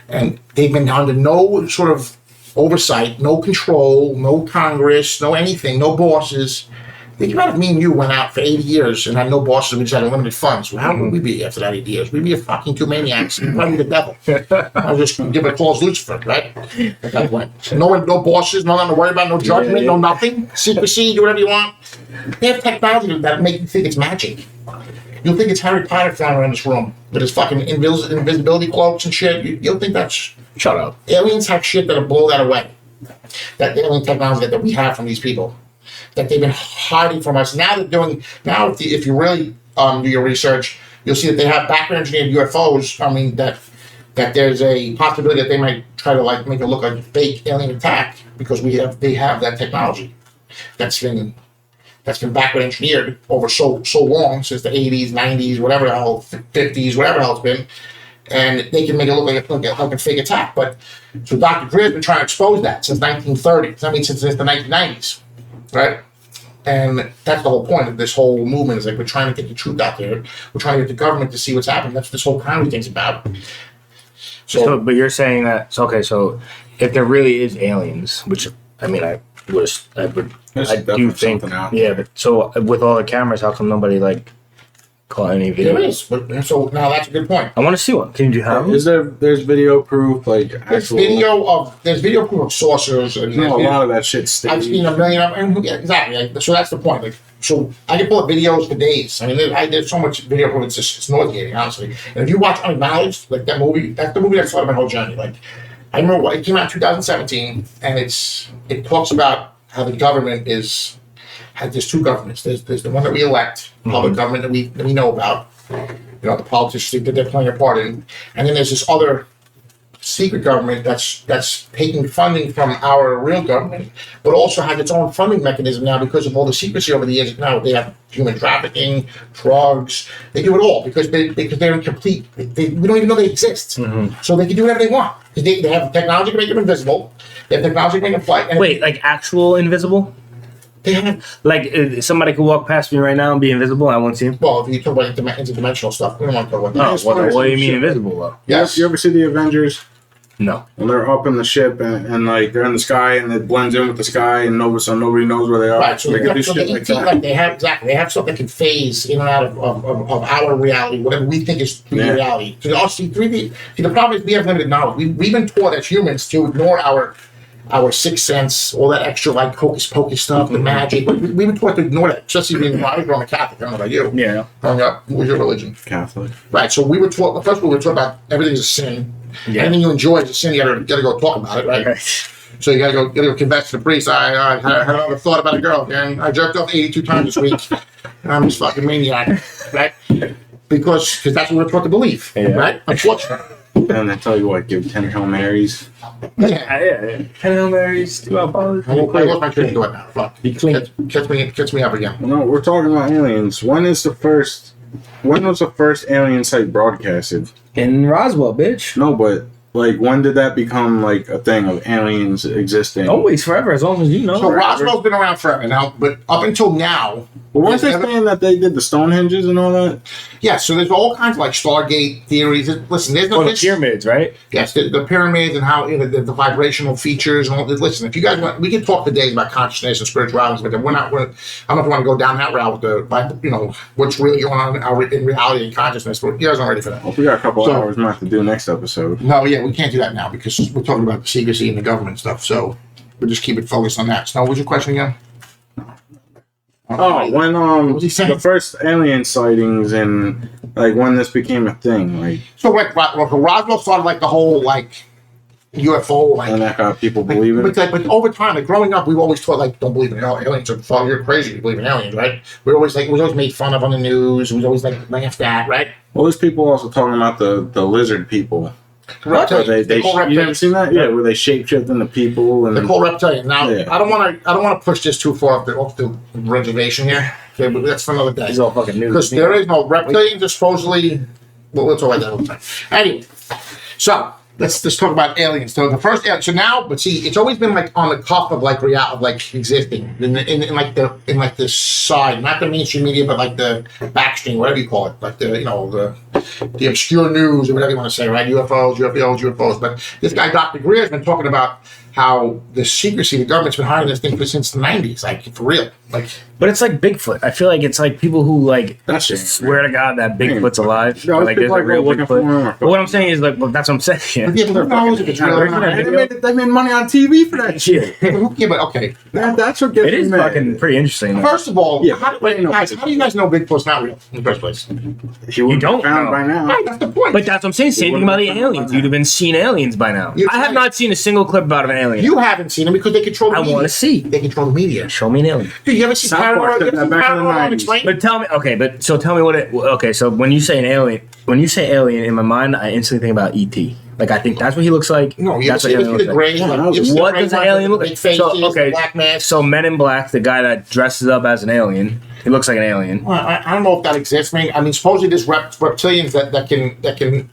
Speaker 1: and they've been under no sort of oversight, no control, no Congress, no anything, no bosses. Think about if me and you went out for 80 years and had no bosses, we just had unlimited funds. Well, how would we be after that 80 years? We'd be a fucking two maniacs. We'd probably be the devil. I was just give it a call as Lucifer, right? At that point. No bosses, nothing to worry about, no judgment, no nothing. Secrecy, do whatever you want. They have technology that make you think it's magic. You'll think it's Harry Potter flying around this room with his fucking invisibility cloaks and shit. You'll think that's...
Speaker 2: Shut up.
Speaker 1: Aliens have shit that'll blow that away. That alien technology that we have from these people. That they've been hiding from us. Now if you really do your research, you'll see that they have backward engineered UFOs. I mean, that there's a possibility that they might try to like make it look like a fake alien attack because they have that technology that's been backward engineered over so long, since the 80s, 90s, whatever the hell, 50s, whatever the hell it's been, and they can make it look like a fake attack. But so Dr. Greer's been trying to expose that since 1930. I mean, since the 1990s. Right? And that's the whole point of this whole movement, is like we're trying to get the truth out there. We're trying to get the government to see what's happening. That's what this whole comedy thing's about. So,
Speaker 2: but you're saying that, so if there really is aliens, which, I mean, I do think, yeah, but so with all the cameras, how come nobody, like, caught any video?
Speaker 1: There is, but so now that's a good point.
Speaker 2: I want to see one. Can you have them?
Speaker 3: There's video proof, like
Speaker 1: There's video proof of saucers. And
Speaker 3: a lot of that shit's staged.
Speaker 1: I've seen a million of them. Yeah, exactly. Like, so that's the point. Like, so I can pull up videos for days. I mean, there's so much video proof. It's nauseating, honestly. And if you watch Unacknowledged, like that movie, that's the movie that started my whole journey. Like, I remember it came out in 2017, and it talks about how the government there's two governments. There's the one that we elect, public government that we know about. You know, the politicians think that they're playing a part in, and then there's this other secret government that's taking funding from our real government, but also has its own funding mechanism now because of all the secrecy over the years. Now they have human trafficking, drugs. They do it all because they're incomplete. We don't even know they exist, so they can do whatever they want. They have technology to make them invisible. They have technology to make them fly.
Speaker 2: Wait, like actual invisible?
Speaker 1: They have,
Speaker 2: like, somebody could walk past me right now and be invisible. I won't see him.
Speaker 1: Well, if you talk about interdimensional stuff, we don't want to talk about that.
Speaker 2: What do you mean invisible though?
Speaker 1: Yes.
Speaker 3: You ever see the Avengers?
Speaker 2: No.
Speaker 3: When they're up in the ship and like they're in the sky and it blends in with the sky and nobody knows where they are.
Speaker 1: Right. So
Speaker 3: they can do
Speaker 1: so
Speaker 3: shit
Speaker 1: the
Speaker 3: like
Speaker 1: ET,
Speaker 3: that.
Speaker 1: like they have something that can phase in and out of our reality, whatever we think is 3D reality. So see, 3D. See, the problem is we have limited knowledge. We've been taught as humans to ignore our sixth sense, all that extra like hocus pocus stuff, the magic. We've been taught to ignore that. Especially being I was growing up Catholic. I don't know about you.
Speaker 2: Yeah.
Speaker 1: Growing up, what was your religion?
Speaker 3: Catholic.
Speaker 1: Right. So we were taught. First of all, we were taught about everything's a sin. Yeah. Anything you enjoy is a sin. You gotta go talk about it, right? So you gotta go confess to the priest. I had another thought about a girl, and I jerked off 82 times this week. I'm this fucking maniac, right? Because that's what we're taught to believe, right? Unfortunately.
Speaker 3: And they tell you what, give 10 Hail Marys.
Speaker 2: Yeah. 10 Hail Marys, 2 apologies.
Speaker 1: I lost my train of thought now. Fuck.
Speaker 2: Be clean.
Speaker 1: Catch me up again.
Speaker 3: No, we're talking about aliens. When was the first alien site broadcasted?
Speaker 2: In Roswell, bitch.
Speaker 3: No, but like, when did that become like a thing of aliens existing?
Speaker 2: Always, forever, as long as you know.
Speaker 1: So Roswell's been around forever now, but up until now.
Speaker 3: Well, weren't they saying that they did the Stonehenges and all that?
Speaker 1: Yeah, so there's all kinds of like Stargate theories. Listen, there's no
Speaker 2: the pyramids, right?
Speaker 1: Yes, the pyramids and how the vibrational features and all. Listen, if you guys want, we can talk today about consciousness and spirituality, but we're not. I don't know if we want to go down that route with what's really going on in reality and consciousness. But you guys aren't ready for that.
Speaker 3: Well, we got a couple hours left to do next episode.
Speaker 1: No, yeah, we can't do that now because we're talking about the secrecy and the government stuff. So we'll just keep it focused on that. So, what was your question again?
Speaker 3: Oh, when
Speaker 1: What was he saying?
Speaker 3: the first alien sightings and like when this became a thing, like
Speaker 1: So Roswell started like the whole like UFO like.
Speaker 3: and that got people believing.
Speaker 1: But over time, like growing up, we've always thought like don't believe in aliens or thought you're crazy if you believe in aliens, right? We was always made fun of on the news. We was always like laughed at, right?
Speaker 3: Well, there's people also talking about the lizard people.
Speaker 1: What?
Speaker 3: They
Speaker 1: call
Speaker 3: you ever
Speaker 1: reptilians.
Speaker 3: seen that? Yeah, where they shapeshift into people and
Speaker 1: They're called reptilian. Now,
Speaker 3: Yeah.
Speaker 1: I don't want to push this too far off the reservation here. Okay, but that's for another day.
Speaker 2: He's all fucking new.
Speaker 1: Because there is no reptilians are supposedly. Well, we'll talk about that all the time. Anyway, so let's just talk about aliens. So the first, so now, but see, it's always been like on the cuff of like reality, of like existing in the side, not the mainstream media, but like the backstream, whatever you call it, like the obscure news or whatever you want to say, right? UFOs. But this guy, Dr. Greer, has been talking about how the secrecy, the government's been hiding this thing since the 90s, like for real, like.
Speaker 2: But it's like Bigfoot. I feel like it's like people who like
Speaker 3: That's
Speaker 2: swear to God that Bigfoot's alive.
Speaker 3: Yeah,
Speaker 2: Like there's a real
Speaker 3: looking for
Speaker 2: Bigfoot.
Speaker 3: him.
Speaker 2: But what I'm saying is like, well, that's what I'm saying.
Speaker 1: Yeah, but who knows if it's real or not?
Speaker 3: They made money on TV for that shit.
Speaker 1: Yeah, but okay.
Speaker 3: That's what gets
Speaker 2: It is
Speaker 3: me mad.
Speaker 2: fucking pretty interesting. Though.
Speaker 1: First of all,
Speaker 3: Yeah,
Speaker 1: how do you guys know Bigfoot's not real in the first place?
Speaker 3: He would've
Speaker 2: don't
Speaker 3: been found
Speaker 2: know.
Speaker 3: by now.
Speaker 1: Right, that's the point.
Speaker 2: But that's what I'm saying. Same thing about the aliens. You'd have been seeing aliens by now.
Speaker 1: You're
Speaker 2: I have
Speaker 1: right.
Speaker 2: not seen a single clip about an alien.
Speaker 1: You haven't seen them because they control the
Speaker 2: I
Speaker 1: media.
Speaker 2: want to see.
Speaker 1: They control the media.
Speaker 2: Show me an alien.
Speaker 1: Dude, you ever see
Speaker 3: South Park did that back in the
Speaker 1: Paranormal
Speaker 3: 90s.
Speaker 1: Explained?
Speaker 2: But tell me, okay, so tell me what it. Okay, so when you say an alien, in my mind, I instantly think about ET. Like I think that's what he looks like.
Speaker 1: No, you ever
Speaker 2: that's
Speaker 1: see
Speaker 2: what
Speaker 1: the gray?
Speaker 3: Yeah,
Speaker 1: you ever see the
Speaker 2: What
Speaker 1: gray
Speaker 2: does an
Speaker 1: ones
Speaker 2: alien
Speaker 1: with
Speaker 2: look
Speaker 1: the
Speaker 2: like?
Speaker 1: big faces,
Speaker 2: So okay,
Speaker 1: black masks?
Speaker 2: so Men in Black, the guy that dresses up as an alien, he looks like an alien.
Speaker 1: Well, I don't know if that exists. I mean, supposedly there's reptilians that can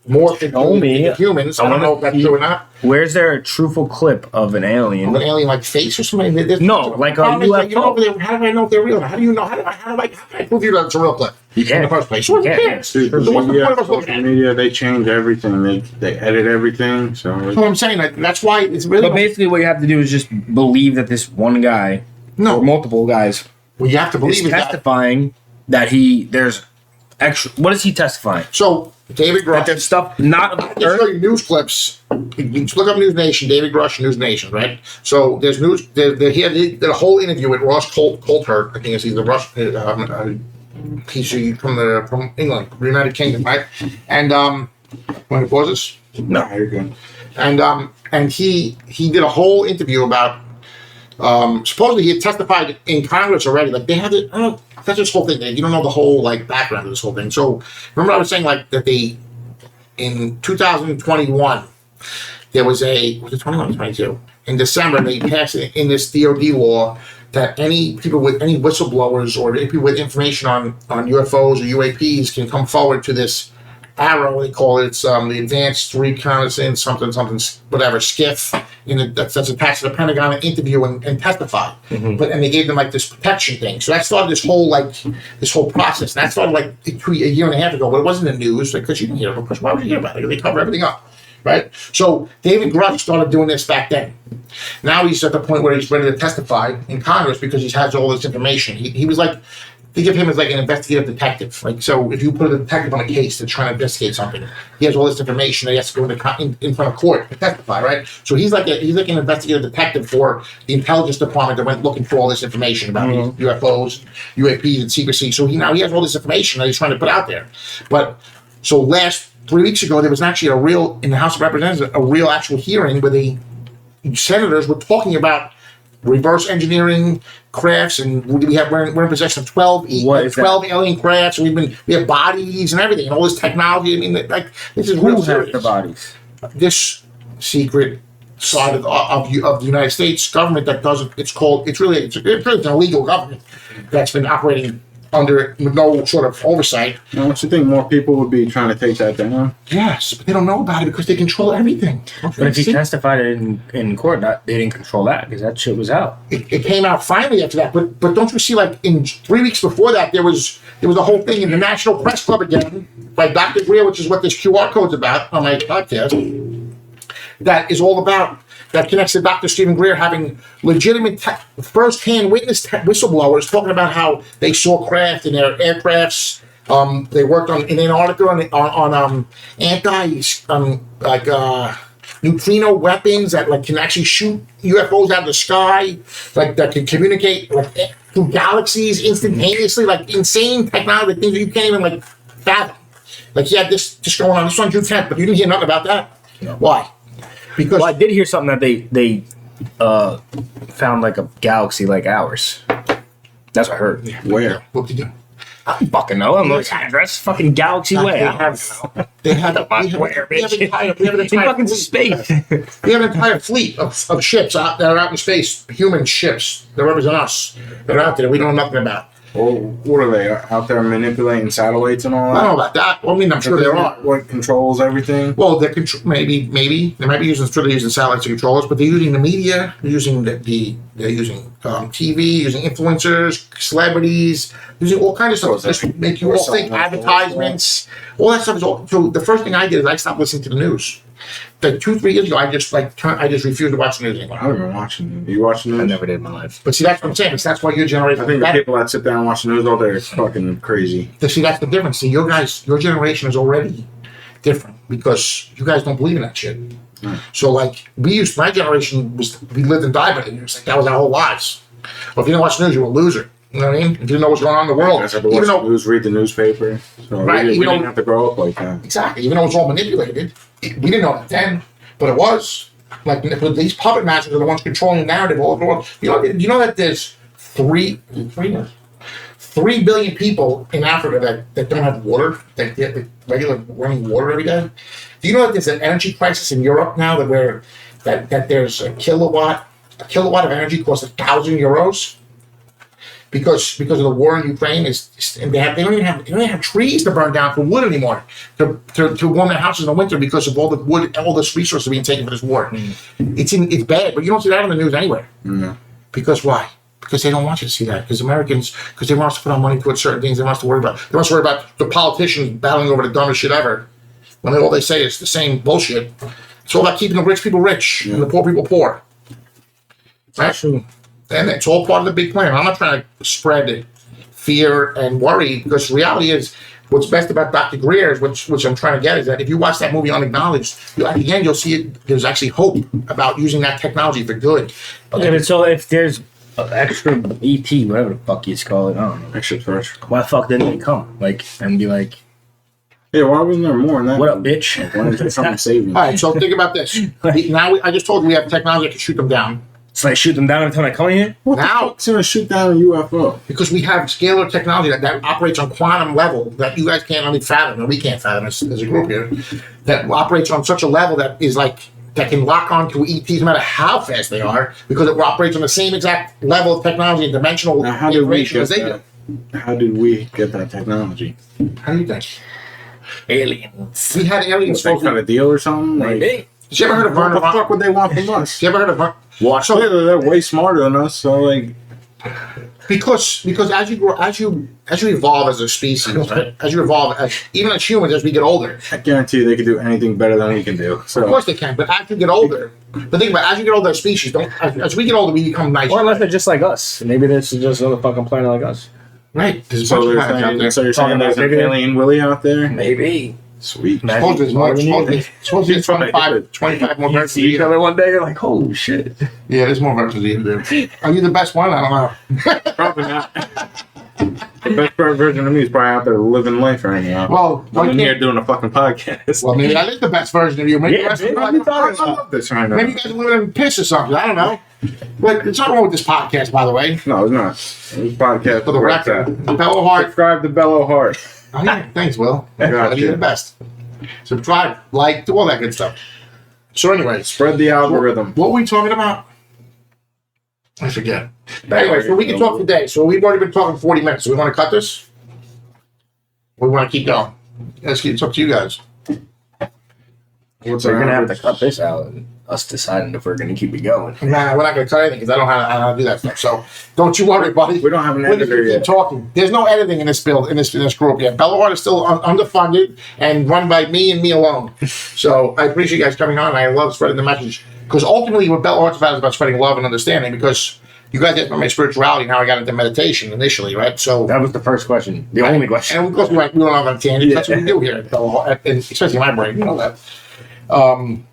Speaker 1: morph into humans. I don't know if that's true or not.
Speaker 2: Where's there a truthful clip of an alien?
Speaker 1: An alien like face or something?
Speaker 2: No, like a UFO.
Speaker 1: How do I know if they're real? How do you know? How do I prove you that it's a real clip?
Speaker 2: You can't.
Speaker 1: In the first place. Who
Speaker 2: can't.
Speaker 1: cares?
Speaker 3: Dude,
Speaker 1: So what's the point of us looking
Speaker 3: social
Speaker 1: at it?
Speaker 3: media, they change everything. They edit everything. So
Speaker 1: That's what I'm saying. Like, that's why it's really.
Speaker 2: But basically, what you have to do is just believe that this one guy,
Speaker 1: No.
Speaker 2: or multiple guys,
Speaker 1: Well, you have to
Speaker 2: is
Speaker 1: believe it.
Speaker 2: testifying that there's extra. What is he testifying?
Speaker 1: So David
Speaker 2: That
Speaker 1: Grush.
Speaker 2: there's stuff not
Speaker 1: I
Speaker 2: of
Speaker 1: can show
Speaker 2: Earth.
Speaker 1: you news clips. You just look up News Nation, David Grush, News Nation, right? So there's news. He did a whole interview with Ross Coulthard. I think he's the Rush. He's from England, United Kingdom, right? And when it was this,
Speaker 3: no, you're good.
Speaker 1: and he did a whole interview about. Supposedly he had testified in Congress already. Like they had it. I don't know. That's this whole thing. You don't know the whole like background of this whole thing. So remember I was saying like that they in 2021 there was it 21 or 22 in December they passed in this DOD law that any people with any whistleblowers or any people with information on UFOs or UAPs can come forward to this ARROW, they call it. It's the Advanced Reconnaissance something whatever SCIF that's attached to the Pentagon and interview and testify.
Speaker 2: Mm-hmm.
Speaker 1: And they gave them like this protection thing. So that started this whole process. And that started like a year and a half ago, but it wasn't in the news because you didn't hear about it. Why would you hear about it? They cover everything up. Right? So David Grush started doing this back then. Now he's at the point where he's ready to testify in Congress because he has all this information. He was like, think of him as like an investigative detective. Like, so if you put a detective on a case to try to investigate something, he has all this information that he has to go in front of court to testify, right? So he's like an investigative detective for the intelligence department that went looking for all this information about these UFOs, UAPs, and secrecy. So he has all this information that he's trying to put out there. But so 3 weeks ago, there was actually in the House of Representatives, a real actual hearing where the senators were talking about reverse engineering crafts, and we're in possession of 12 alien crafts. We have bodies and everything, and all this technology. I mean, like this is real serious.
Speaker 2: The bodies?
Speaker 1: This secret side of the United States government that doesn't. It's really an illegal government that's been operating under no sort of oversight.
Speaker 3: Don't you think more people would be trying to take that down?
Speaker 1: Yes, but they don't know about it because they control everything.
Speaker 2: But if he testified in court, they didn't control that because that shit was out.
Speaker 1: It came out finally after that. But don't you see, like in 3 weeks before that, there was a whole thing in the National Press Club again by Dr. Greer, which is what this QR code's about on my podcast. That is all about. That connects to Dr. Stephen Greer having legitimate first-hand witness whistleblowers talking about how they saw craft in their aircrafts. They worked in Antarctica on neutrino weapons that like can actually shoot UFOs out of the sky, like that can communicate like through galaxies instantaneously, like insane technology, things that you can't even like fathom. Like he had this just going on. This on June 10th, but you didn't hear nothing about that.
Speaker 2: No.
Speaker 1: Why? Because
Speaker 2: I did hear something that they found like a galaxy like ours. That's what I heard.
Speaker 3: Where?
Speaker 1: What did you do?
Speaker 2: I don't fucking know. I'm like, address fucking galaxy way.
Speaker 1: We have an entire
Speaker 2: space.
Speaker 1: We have an entire fleet of ships that are out in space, human ships that represent us, that are out there that we don't know nothing about.
Speaker 3: Well, what are they out there manipulating satellites and all that?
Speaker 1: I don't know about that. Well, I mean, I'm sure there are.
Speaker 3: What controls everything?
Speaker 1: Well, they're maybe they might be using satellites to control us, but they're using the media. They're using they're using TV, using influencers, celebrities, using all kinds of stuff to make you all think. Advertisements, all that stuff is all. So the first thing I did is I stopped listening to the news. Like 2-3 years ago, I just refused to watch the news anymore.
Speaker 3: I haven't been watching it. You watching news?
Speaker 2: I never did in my life.
Speaker 1: But see, that's what I'm saying. That's why your generation.
Speaker 3: I think the people that sit down and watch the news all day is fucking crazy.
Speaker 1: See, that's the difference. See, your generation is already different because you guys don't believe in that shit. So, like, my generation we lived and died by the news. Like, that was our whole lives. Well, if you didn't watch the news, you were a loser. You know what I mean? If you didn't know what's going on in the world.
Speaker 3: I had to watch the news, read the newspaper. So
Speaker 1: right,
Speaker 3: we didn't have to grow up like that.
Speaker 1: Exactly. Even though it was all manipulated, we didn't know it then, but it was. Like, these puppet masters are the ones controlling the narrative all over the world. You know that there's 3 billion people in Africa that don't have water, that get regular running water every day? Do you know that there's an energy crisis in Europe now that there's a kilowatt of energy costs €1,000 because of the war in Ukraine and they don't even have trees to burn down for wood anymore to warm their houses in the winter because of all the wood, all this resources being taken for this war. It's bad, but you don't see that on the news anywhere.
Speaker 3: No.
Speaker 1: Because why? Because they don't want you to see that. Because Americans, they want us to put our money towards certain things. They want us to worry about the politicians battling over the dumbest shit ever. When all they say is the same bullshit. It's all about keeping the rich people rich and the poor people poor. Right?
Speaker 2: True.
Speaker 1: And it's all part of the big plan. I'm not trying to spread fear and worry because the reality is what's best about Dr. Greer, which I'm trying to get, is that if you watch that movie Unacknowledged, at the end you'll see it. There's actually hope about using that technology for good.
Speaker 2: Okay, but so if there's extra ET, whatever the fuck you call it, I don't know.
Speaker 3: Extra fresh.
Speaker 2: Why the fuck didn't they come? Like, and be like,
Speaker 3: yeah, why wasn't there more than that?
Speaker 2: what up, bitch?
Speaker 3: Why didn't someone save me?
Speaker 1: All right, so think about this. I just told you we have technology that can shoot them down.
Speaker 2: So they shoot them down every time I come in here?
Speaker 3: What
Speaker 1: Now-
Speaker 3: the fuck's gonna shoot down a UFO?
Speaker 1: Because we have scalar technology that operates on quantum level that you guys can't only fathom, and we can't fathom as a group here, that operates on such a level that is like, that can lock onto ETs no matter how fast they are, because it operates on the same exact level of technology and dimensional
Speaker 3: Now, how did we
Speaker 1: information
Speaker 3: get
Speaker 1: as they do.
Speaker 3: that? How did we get that technology?
Speaker 1: How do you think?
Speaker 2: Aliens.
Speaker 1: We had aliens.
Speaker 3: Some kind of deal or something? Like,
Speaker 2: Maybe.
Speaker 1: Did you ever heard of
Speaker 3: what
Speaker 1: Werner
Speaker 3: the
Speaker 1: von?
Speaker 3: fuck would they want from us?
Speaker 1: Did you ever heard of
Speaker 3: Watch later, they're way smarter than us. So like,
Speaker 1: because as you grow, as you evolve as a species, right? As you evolve, even as humans, as we get older,
Speaker 3: I guarantee you they could do anything better than we can do. So
Speaker 1: of course they can. But as you get older, but think about it, as you get older, as species as we get older, we become nicer.
Speaker 2: Or unless they're just like us. Maybe this is just another fucking planet like us.
Speaker 1: Right. There's a
Speaker 3: so
Speaker 1: bunch of
Speaker 3: they're
Speaker 1: planets out
Speaker 3: saying,
Speaker 1: there.
Speaker 3: so you're saying there's an
Speaker 2: Maybe-
Speaker 3: alien Willie out there?
Speaker 2: Maybe.
Speaker 3: Sweet.
Speaker 1: Supposedly there's more. Supposedly there's 25 more versions.
Speaker 2: See each other one day, you're like, holy shit.
Speaker 1: Yeah, there's more versions of you. Are you the best one? I don't know.
Speaker 3: Probably not. The best version of me is probably out there living life right now.
Speaker 1: Well,
Speaker 3: I'm in here doing a fucking podcast.
Speaker 1: Well, maybe that is the best version of you. Maybe
Speaker 2: Yeah,
Speaker 1: the rest of
Speaker 2: dude,
Speaker 1: you
Speaker 2: what are you
Speaker 1: like,
Speaker 2: talking
Speaker 1: I love this right now. Maybe you guys are living in piss or something. I don't know. But there's nothing wrong with this podcast, by the way.
Speaker 3: No, it's not. This podcast
Speaker 1: For the record, BelloHeart.
Speaker 3: Subscribe to BelloHeart.
Speaker 1: Oh, yeah. Thanks, Will.
Speaker 3: Gotcha.
Speaker 1: You're the best. Subscribe, like, do all that good stuff. So, anyway,
Speaker 3: Spread the algorithm.
Speaker 1: what were we talking about? I forget. Anyway, so we can talk today. So we've already been talking 40 minutes. So we want to cut this? Or we want to keep going? It's up to you guys.
Speaker 3: What's
Speaker 2: So you're
Speaker 3: our
Speaker 2: gonna have to
Speaker 3: average?
Speaker 2: cut this out and us deciding if we're gonna keep it going.
Speaker 1: Nah, we're not going to cut anything because I don't know how to do that stuff. So don't you worry, buddy.
Speaker 3: We don't have an
Speaker 1: We're just
Speaker 3: editor
Speaker 1: gonna keep
Speaker 3: yet.
Speaker 1: talking. There's no editing in this build in this group yet. BelloHeart is still underfunded and run by me and me alone. So I appreciate you guys coming on. And I love spreading the message because ultimately, what BelloHeart's about is about spreading love and understanding. Because you guys get my spirituality and how I got into meditation initially, right? So
Speaker 2: That was the first question. The only question.
Speaker 1: and of course we don't have a tangent. That's what we do here at BelloHeart, and especially my brain. You know that.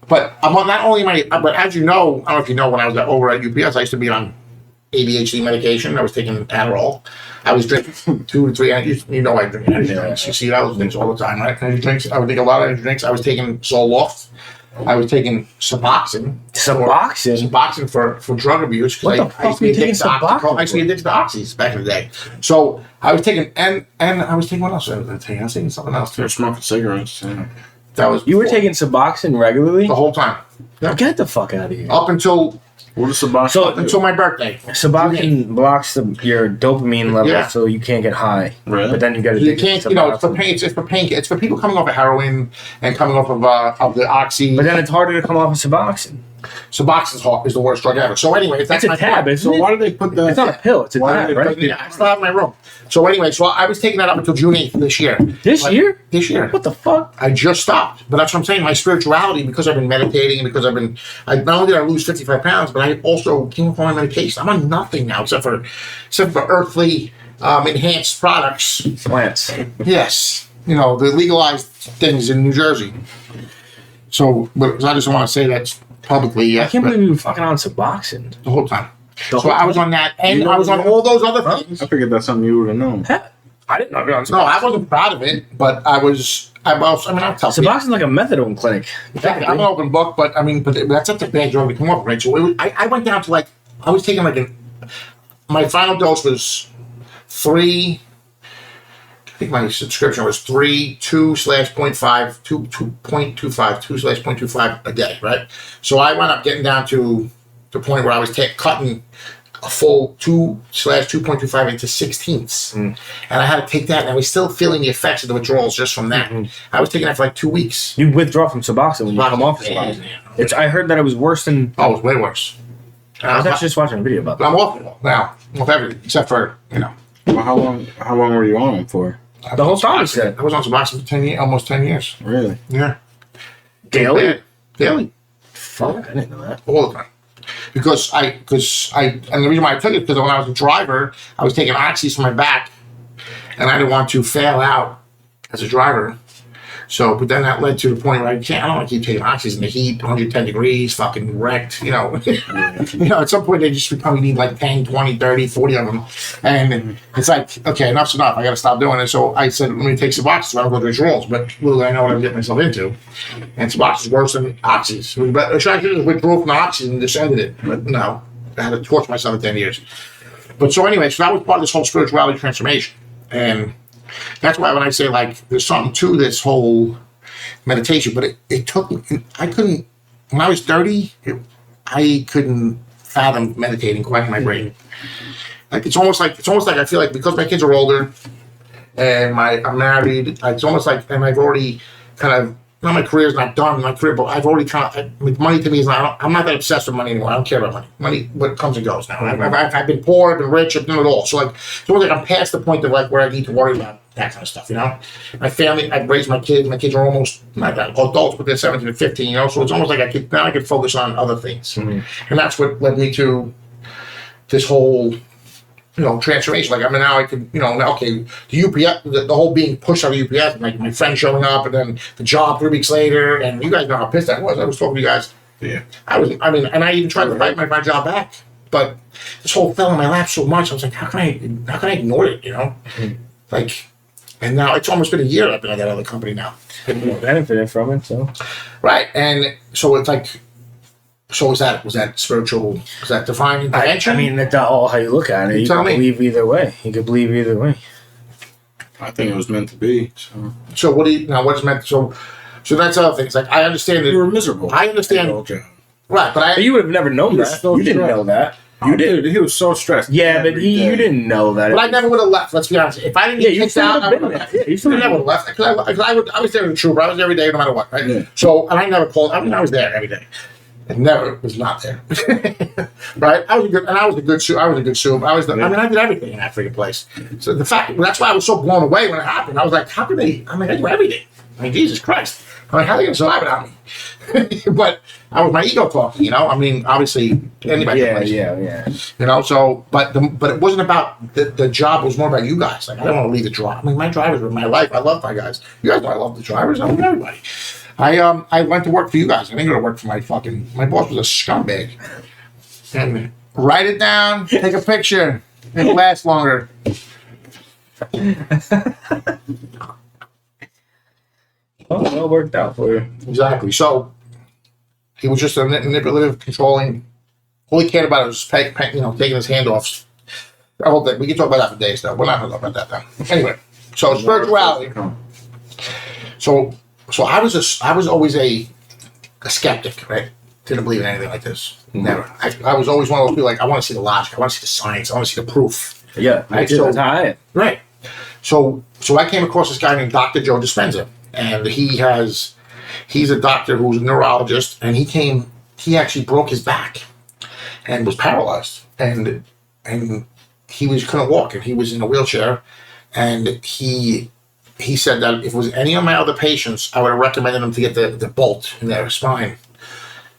Speaker 1: But I'm on not only but as you know, I don't know if you know, when I was over at UPS, I used to be on ADHD medication. I was taking Adderall. I was drinking 2 to 3. You know, I drink energy drinks. You see those things all the time, right? Energy drinks. I would take a lot of energy drinks. I was taking Zoloft. I was taking Suboxone. Suboxone for drug abuse.
Speaker 2: What the
Speaker 1: I
Speaker 2: fuck
Speaker 1: used to
Speaker 2: are you
Speaker 1: be
Speaker 2: taking
Speaker 1: addicted to
Speaker 2: Suboxone
Speaker 1: I used to be addicted to oxys back in the day. So I was taking and I was taking what else? I was taking something else
Speaker 3: They're
Speaker 1: too.
Speaker 3: smoking cigarettes. Yeah.
Speaker 1: That was
Speaker 2: You were taking Suboxone regularly?
Speaker 1: the whole time. Yeah.
Speaker 2: Get the fuck out of here.
Speaker 1: Up until
Speaker 3: What is Suboxone?
Speaker 2: So-
Speaker 3: do?
Speaker 1: until my birthday.
Speaker 2: Suboxone blocks your dopamine level,
Speaker 1: Yeah.
Speaker 2: so you can't get high.
Speaker 3: Really?
Speaker 2: But then you get
Speaker 1: You
Speaker 2: addicted
Speaker 1: can't,
Speaker 2: to
Speaker 1: you know, it's for
Speaker 2: Suboxone.
Speaker 1: pain. It's for pain. It's for people coming off of heroin and coming off of the oxy.
Speaker 2: But then it's harder to come off of Suboxone.
Speaker 1: Suboxone is the worst drug ever. So anyway,
Speaker 2: That's a
Speaker 1: my
Speaker 2: tab,
Speaker 1: point.
Speaker 2: isn't
Speaker 3: So
Speaker 2: it?
Speaker 3: why do they put that?
Speaker 2: It's not a pill, it's a
Speaker 3: Why
Speaker 2: tab,
Speaker 3: do they
Speaker 2: right?
Speaker 3: put the-
Speaker 1: Yeah, I still have my room. So anyway, so I was taking that up until June 8th this year.
Speaker 2: This year?
Speaker 1: This year.
Speaker 2: What the fuck?
Speaker 1: I just stopped. But that's what I'm saying. My spirituality, because I've been meditating and because not only did I lose 55 pounds, but I also came off my medication. I'm on nothing now except for earthly enhanced products.
Speaker 2: Plants.
Speaker 1: Yes. You know, the legalized things in New Jersey. So, but I just want to say that publicly,
Speaker 2: I
Speaker 1: yes,
Speaker 2: can't
Speaker 1: but
Speaker 2: believe you were fucking on Suboxone.
Speaker 1: the whole time.
Speaker 2: The
Speaker 1: So
Speaker 2: whole
Speaker 1: I was on that, and I was on all those other things.
Speaker 3: I figured that's something you would have known.
Speaker 2: I didn't know you were on
Speaker 1: No, I
Speaker 2: Suboxone.
Speaker 1: wasn't proud of it, but I'll tell people.
Speaker 2: Suboxone's like a methadone clinic.
Speaker 1: I'm an open book, but that's such a bad drug to come up with, right? So I went down to I was taking my final dose was 3. I think my subscription was 2/0.5, 2/0.25 a day, right? So I wound up getting down to the point where I was cutting a full 2/2.25 into 16ths. And I had to take that, and I was still feeling the effects of the withdrawals just from that. I was taking that for 2 weeks.
Speaker 2: You withdraw from Suboxone when you come off of
Speaker 1: Yeah.
Speaker 2: Suboxone. I heard that it was worse than.
Speaker 1: Oh, it was way worse.
Speaker 2: I was actually just watching a video about
Speaker 1: But
Speaker 2: that.
Speaker 1: I'm off it now. I'm off everything except for,
Speaker 3: Well, how long were you on them for?
Speaker 2: The whole time you said.
Speaker 1: I was on Suboxone for 10 years, almost 10 years.
Speaker 3: Really?
Speaker 1: Yeah.
Speaker 2: Daily?
Speaker 1: Daily.
Speaker 2: Fuck, I didn't know that.
Speaker 1: All the time. Because and the reason why I took it, because when I was a driver, I was taking oxys for my back, and I didn't want to fail out as a driver. So, but then that led to the point where I don't want to keep taking oxys in the heat, 110 degrees, fucking wrecked, at some point they just become, you need like 10, 20, 30, 40 of them. And it's like, okay, enough's enough. I got to stop doing it. So I said, let me take Suboxone so I don't go to withdrawals. But little did I know what I'm getting myself into. And Suboxone is worse than oxys. But I should have withdrawn from the oxys and just ended it. But no, I had to torture myself for 10 years. But so anyway, so that was part of this whole spirituality transformation. And that's why when I say there's something to this whole meditation, but it took me, I couldn't, when I was 30, I couldn't fathom meditating quite in my brain. It's almost like I feel like because my kids are older and I'm married, it's almost like, and I've already kind of, my career's not done, but I've already money to me is not, I'm not that obsessed with money anymore. I don't care about money. Money, what comes and goes now. I've been poor, I've been rich, I've done it all. So it's almost like I'm past the point of where I need to worry about that kind of stuff, My family, I've raised my kids are almost, not adults, but they're 17 and 15, so it's almost like I could focus on other things. And that's what led me to this whole, transformation. Now I could, okay, the UPS, the whole being pushed out of UPS, like my friend showing up, and then the job 3 weeks later, and you guys know how pissed I was. I was talking to you guys.
Speaker 3: Yeah.
Speaker 1: And I even tried to fight my job back but this whole fell in my lap so much. I was like, how can I ignore it? You know, like, and now it's almost been a year I've been at that other company now.
Speaker 2: Benefited from it, so
Speaker 1: Right, and so it's like, so was that spiritual? Was that divine intervention?
Speaker 2: I mean, that's all how you look at it. You
Speaker 1: Tell
Speaker 2: can
Speaker 1: me.
Speaker 2: believe either way. You could believe either way.
Speaker 3: I think it was meant to be.
Speaker 1: So what do you now? What's meant? So that's other things. Like I understand that
Speaker 3: You were miserable.
Speaker 1: I understand. Right, but
Speaker 2: You would have never known that.
Speaker 3: so
Speaker 2: You didn't
Speaker 3: stressed.
Speaker 2: know that.
Speaker 3: You did. He was so stressed.
Speaker 2: Yeah, but
Speaker 3: every day.
Speaker 2: you didn't know that.
Speaker 1: But I never would have left. Let's be honest. If I didn't
Speaker 2: Yeah,
Speaker 1: get
Speaker 2: you
Speaker 1: kicked
Speaker 2: still
Speaker 1: out, I
Speaker 2: would've
Speaker 1: would
Speaker 2: been
Speaker 1: have
Speaker 2: there.
Speaker 1: left.
Speaker 2: Yeah, you still
Speaker 1: I never would have left because I was there in the trooper. I was there every day, no matter what. Right.
Speaker 3: Yeah.
Speaker 1: So and I never called. I mean, I was there every day. I never was not there. Right. I was a good soup. I did everything in that freaking place. So that's why I was so blown away when it happened. I was like, how can they? I mean, I do everything. I mean, Jesus Christ. I'm like, how are they gonna survive without me? But I was my ego talking, you know. I mean, obviously anybody.
Speaker 2: Yeah.
Speaker 1: You know, so but it wasn't about the job. It was more about you guys. Like I don't want to leave the drive. I mean, my drivers were my life. I love my guys. You guys know I love the drivers. I love everybody. I went to work for you guys. I didn't go to work for my boss was a scumbag. And write it down. Take a picture. It'll last longer.
Speaker 2: Oh, well, it worked out for you.
Speaker 1: Exactly. So he was just a manipulative, controlling. All he cared about was taking his hand off. I hope that we can talk about that for days, though. We're not going to talk about that now. Anyway, so spirituality. So I was always a skeptic, right? Didn't believe in anything like this. Never. I was always one of those people like I want to see the logic. I want to see the science. I want to see the proof.
Speaker 2: Yeah,
Speaker 1: Right,
Speaker 2: that's how I am.
Speaker 1: Right. So I came across this guy named Dr. Joe Dispenza, and he's a doctor who's a neurologist, and he actually broke his back and was paralyzed, and he couldn't walk, and he was in a wheelchair, and he said that if it was any of my other patients, I would have recommended them to get the bolt in their spine,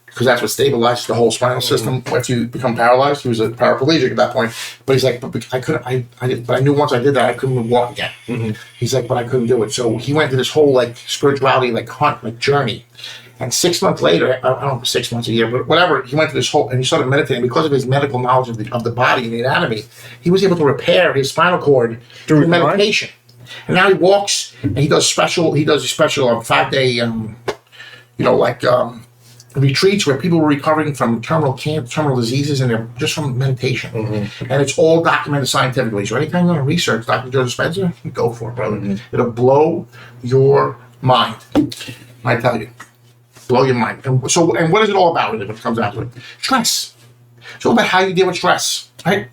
Speaker 1: because that's what stabilizes the whole spinal system once you become paralyzed. He was a paraplegic at that point, but he's like, but I couldn't. But I knew once I did that, I couldn't walk again. Mm-hmm. He's like, but I couldn't do it. So he went to this whole like spirituality, like hunt, like journey. And 6 months later, I don't know, 6 months, a year, but whatever, he went to this whole, and he started meditating. Because of his medical knowledge of the body and the anatomy, he was able to repair his spinal cord through meditation. And now he walks, and he does a special 5-day, retreats where people were recovering from terminal diseases, and they're just from meditation. Mm-hmm. And it's all documented scientifically. So anytime you want to research Dr. Joe Dispenza, go for it, brother. Mm-hmm. It'll blow your mind. I tell you. Blow your mind. And what is it all about when it comes down to it? Stress. It's all about how you deal with stress, right?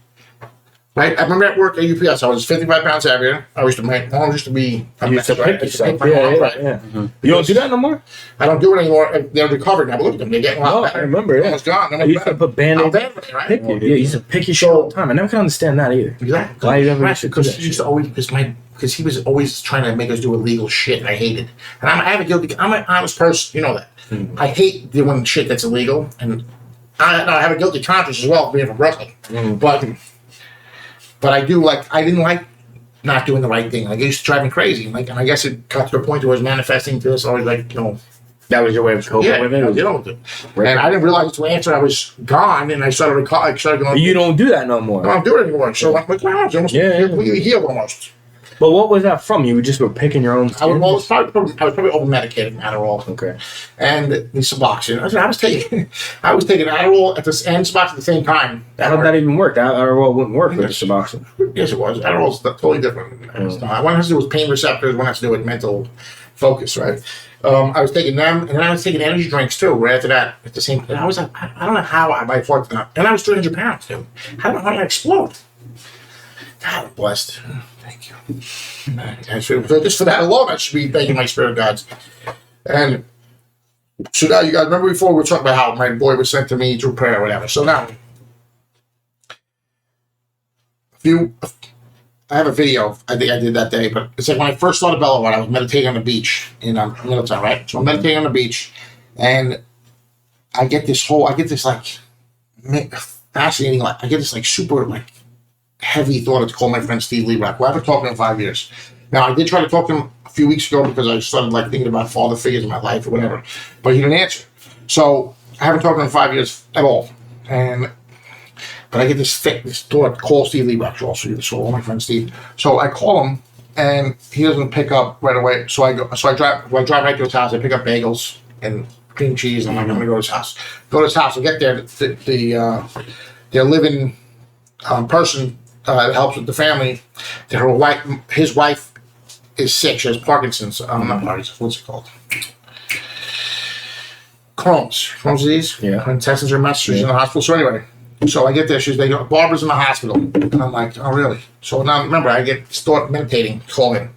Speaker 1: Right? I remember at work at UPS, I was 55 pounds heavier. My mom used to be...
Speaker 2: You used to pick yourself. Yeah. Mm-hmm. You don't do that no more?
Speaker 1: I don't do it anymore. They're recovered now. But look at them. They're getting a lot better.
Speaker 2: I remember, yeah.
Speaker 1: It's gone.
Speaker 2: You used to put Band-Aids.
Speaker 1: Right?
Speaker 2: Yeah, you used to pick your shit all the time. I never could understand that either.
Speaker 1: Exactly.
Speaker 2: Why you ever
Speaker 1: used to do that? Because he was always trying to make us do illegal shit, and I hated. And I'm an honest person. You know that. Mm-hmm. I hate doing shit that's illegal, and I have a guilty conscience as well, being from Brooklyn. Mm-hmm. But I didn't like not doing the right thing. Like, it used to drive me crazy. And I guess it got to a point where it was manifesting to us. I was like,
Speaker 2: that was your way of coping with it?
Speaker 1: With it. Right. And I didn't realize until after I was gone, and I started going.
Speaker 2: You don't do that no more.
Speaker 1: I don't do it anymore. So I'm like, wow, it's almost completely healed almost.
Speaker 2: But what was that from? You just were picking your own skin?
Speaker 1: I was probably over medicated, Adderall. Okay. And the Suboxone. I was taking Adderall at the and Suboxone at the same time.
Speaker 2: How did that even work? Adderall wouldn't work with the Suboxone.
Speaker 1: Yes, it was. Adderall's totally different. One has to do with pain receptors. One has to do with mental focus. Right. I was taking them, and then I was taking energy drinks too. Right after that, at the same. And I was like, I don't know how I fought that. And I was 300 pounds too. How did I explode? God, I'm blessed. Thank you. And so just for that alone, I should be thanking my spirit gods. And so now, you guys remember before we were talking about how my boy was sent to me through prayer or whatever. So now, I have a video I think I did that day, but it's like when I first started BelloHeart, I was meditating on the beach in Middletown, right? So I'm meditating on the beach, and I get this like fascinating, like I get this like super like heavy thought to call my friend Steve Lebrock, who I haven't talked to in 5 years. Now, I did try to talk to him a few weeks ago because I started like thinking about father figures in my life or whatever, but he didn't answer. So I haven't talked to him in 5 years at all. But I get this thought, call Steve Lee, also, so all my friend Steve. So I call him, and he doesn't pick up right away. So I drive right to his house. I pick up bagels and cream cheese, and I'm like, I'm gonna go to his house. Go to his house. I get there. The living person that helps with the family. His wife is sick. She has Parkinson's. Not Parkinson's. What's it called? Crohn's disease.
Speaker 2: Yeah.
Speaker 1: Her intestines are messed. She's in the hospital. So anyway, so I get there. Barbara's in the hospital, and I'm like, oh really? So now remember, I start meditating, calling.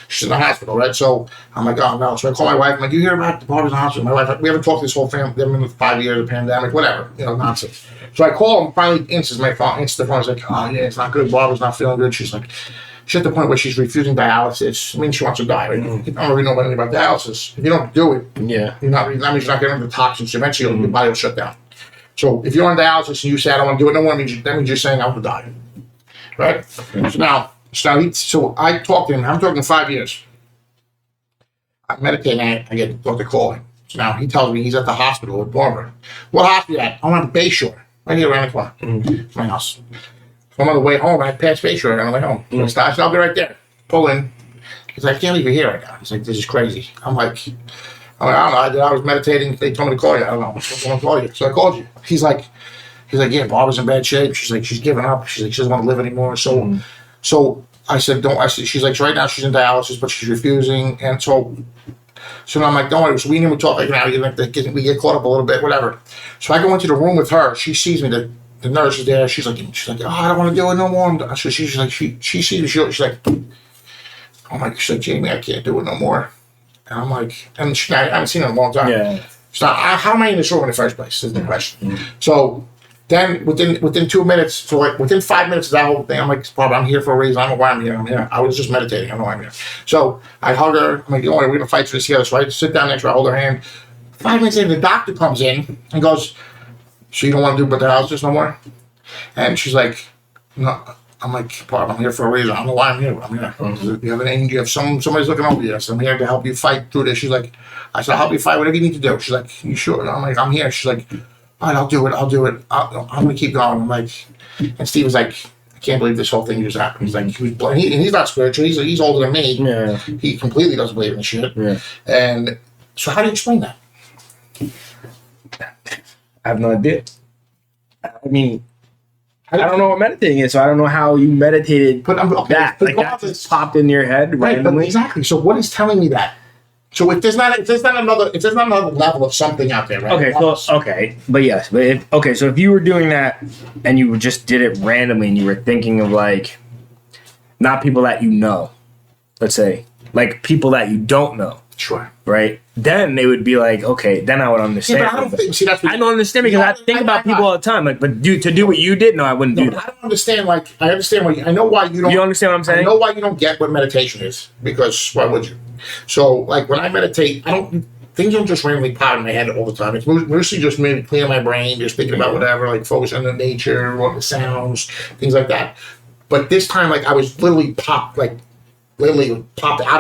Speaker 1: She's in the hospital, right? So I'm like, oh no. So I call my wife. I'm like, you hear about Barbara's in the hospital? My wife, we haven't talked to this whole family. They've been 5 years of pandemic, whatever, nonsense. So I call him. Finally, answers the phone. I was like, oh yeah, it's not good. Barbara's not feeling good. She's at the point where she's refusing dialysis. I mean, she wants to die. Right? I don't really know anything about dialysis. If you don't do it, that means you're not getting the toxins. Eventually, your body will shut down. So if you're on dialysis and you say I don't want to do it no more, that means you're saying I'm going to die, right? So I talked to him. I'm talking 5 years. I'm meditating. I get the call. So now he tells me he's at the hospital with Barbara. What hospital at? I'm on Bayshore, right here around the corner. My house. So I'm on the way home. I pass Bayshore on the way home. So I said, I'll be right there. Pull in. He's like, I can't leave you here right now. He's like, this is crazy. I'm like, I don't know. I was meditating. They told me to call you. I don't know. I'm going to call you. So I called you. He's like, yeah, Barbara's in bad shape. She's like, she's giving up. She's like, she doesn't want to live anymore. So I said, don't. I said, she's like, so right now she's in dialysis, but she's refusing. And so I'm like, don't worry. So we talk like now. We get caught up a little bit, whatever. So I go into the room with her. She sees me. The nurse is there. She's like, oh, I don't want to do it no more. So she's like, she sees me. She's like, oh my. She's like, Jamie, I can't do it no more. And I'm like, I haven't seen her in a long time. Yeah. So how am I in this room in the first place? Is the question. So then within 2 minutes, so like within 5 minutes of that whole thing, I'm like, Bob, I'm here for a reason. I don't know why I'm here. I'm here. I was just meditating. I know why I'm here. So I hug her. I'm like, don't worry, we're gonna fight through this together. So I sit down next to her, I hold her hand. 5 minutes later, the doctor comes in and goes, so you don't want to do dialysis no more? And she's like, no. I'm like, Bob, I'm here for a reason. I don't know why I'm here. I'm here. You have somebody's looking over you. So I'm here to help you fight through this. She's like, I said, I'll help you fight whatever you need to do. She's like, you sure? I'm like, I'm here. She's like, all right, I'll do it. I'm going to keep going. I'm like, and Steve was like, I can't believe this whole thing just happened. He's like, and he's not spiritual. He's older than me. Yeah. He completely doesn't believe in the shit. Yeah. And so how do you explain that?
Speaker 2: I have no idea. I mean, I don't know what meditating is, so I don't know how you meditated that. Like that just popped into your head randomly.
Speaker 1: Exactly. So what is telling me that? So if there's not another level of something out there, right?
Speaker 2: So if you were doing that and you just did it randomly and you were thinking of like not people that you know, let's say, like people that you don't know.
Speaker 1: Sure.
Speaker 2: Right? Then they would be like, okay, then I would understand.
Speaker 1: Yeah, but I don't think, I
Speaker 2: don't understand because I think about people all the time. Like, but to do what you did, no, I wouldn't do that.
Speaker 1: I don't understand. Like, I understand why. I know why you don't.
Speaker 2: You understand what I'm saying?
Speaker 1: I know why you don't get what meditation is, because why would you? So, like, when I meditate, things don't just randomly pop in my head all the time. It's mostly just maybe clearing my brain, just thinking about whatever, like focus on the nature, or the sounds, things like that. But this time, like, I was literally popped out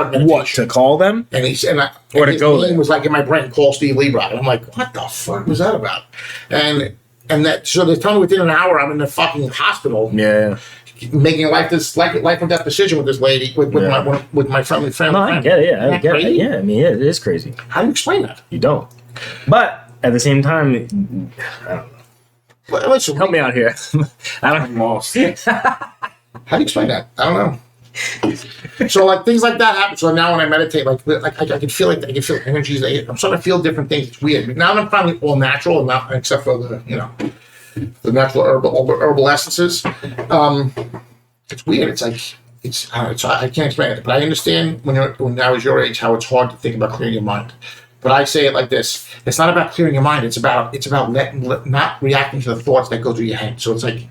Speaker 1: of meditation.
Speaker 2: What, to call them?
Speaker 1: And his name was like in my brain, call Steve Lombardo. And I'm like, what the fuck was that about? And so they tell me within an hour I'm in the fucking hospital.
Speaker 2: Yeah.
Speaker 1: Making a life or death decision with this lady, with my family.
Speaker 2: No, I get it. Yeah, I get it. Yeah, I mean, it is crazy.
Speaker 1: How do you explain that?
Speaker 2: You don't. But at the same time, I don't know.
Speaker 1: Well, listen,
Speaker 2: help me out here. I don't know.
Speaker 1: How do you explain that? I don't know. So like things like that happen. So now when I meditate, like I can feel energies. I'm starting to feel different things. It's weird. But now I'm finally all natural, and except for the natural herbal essences. It's weird. It's like I can't explain it, but I understand when I was your age how it's hard to think about clearing your mind. But I say it like this: it's not about clearing your mind. It's about not reacting to the thoughts that go through your head. So it's like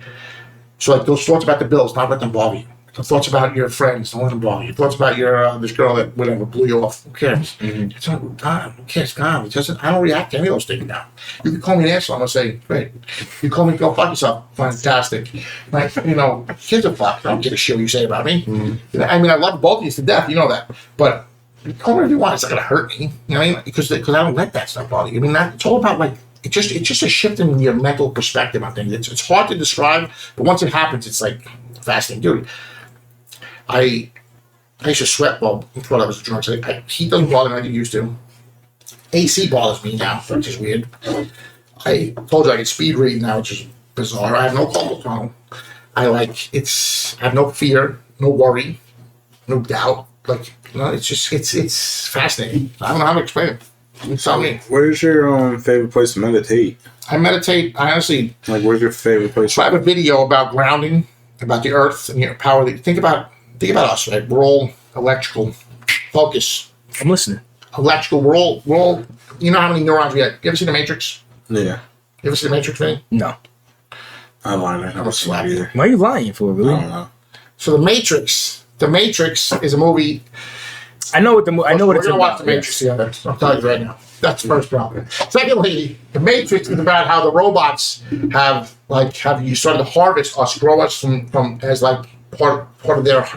Speaker 1: those thoughts about the bills, not let them bother you. The thoughts about your friends, don't let them bother you. Thoughts about your this girl that whatever blew you off. Who cares? Mm-hmm. It's not God. Who cares? God. It doesn't. I don't react to any of those things now. You can call me an asshole. I'm gonna say, great. You call me, go fuck yourself. Fantastic. Like kids are fucked. I don't give a shit what you say about me. Mm-hmm. I mean, I love both of you to death. You know that. But call me whatever you want. It's not gonna hurt me. You know what I mean? Because I don't let that stuff bother you. I mean, it's all about it's just a shift in your mental perspective on things. It's hard to describe, but once it happens, it's like fascinating, dude. I used to sweat before I was a drunk. So heat doesn't bother me like it used to. AC bothers me now, which is weird. I told you I can speed read now, which is bizarre. I have no carpal tunnel. I have no fear, no worry, no doubt. Like, it's fascinating. I don't know how to explain it. It's on me.
Speaker 3: Where's your favorite place to meditate?
Speaker 1: I meditate. I honestly,
Speaker 3: where's your favorite place?
Speaker 1: So I have a video about grounding, about the earth and your power. Think about us, right? We're all electrical. Focus.
Speaker 2: I'm listening.
Speaker 1: Electrical. We're all. You know how many neurons we have? You ever seen The Matrix?
Speaker 3: Yeah.
Speaker 1: You ever seen The Matrix, Vinnie?
Speaker 2: No.
Speaker 3: I'm lying. I haven't seen it either.
Speaker 2: Why are you lying for, really?
Speaker 3: I don't know.
Speaker 1: So The Matrix is a movie.
Speaker 2: I know what it's about.
Speaker 1: We're gonna watch The Matrix together. I'm telling you right now. That's the first problem. Secondly, The Matrix is about how the robots have you started to harvest us, grow us from as like part of their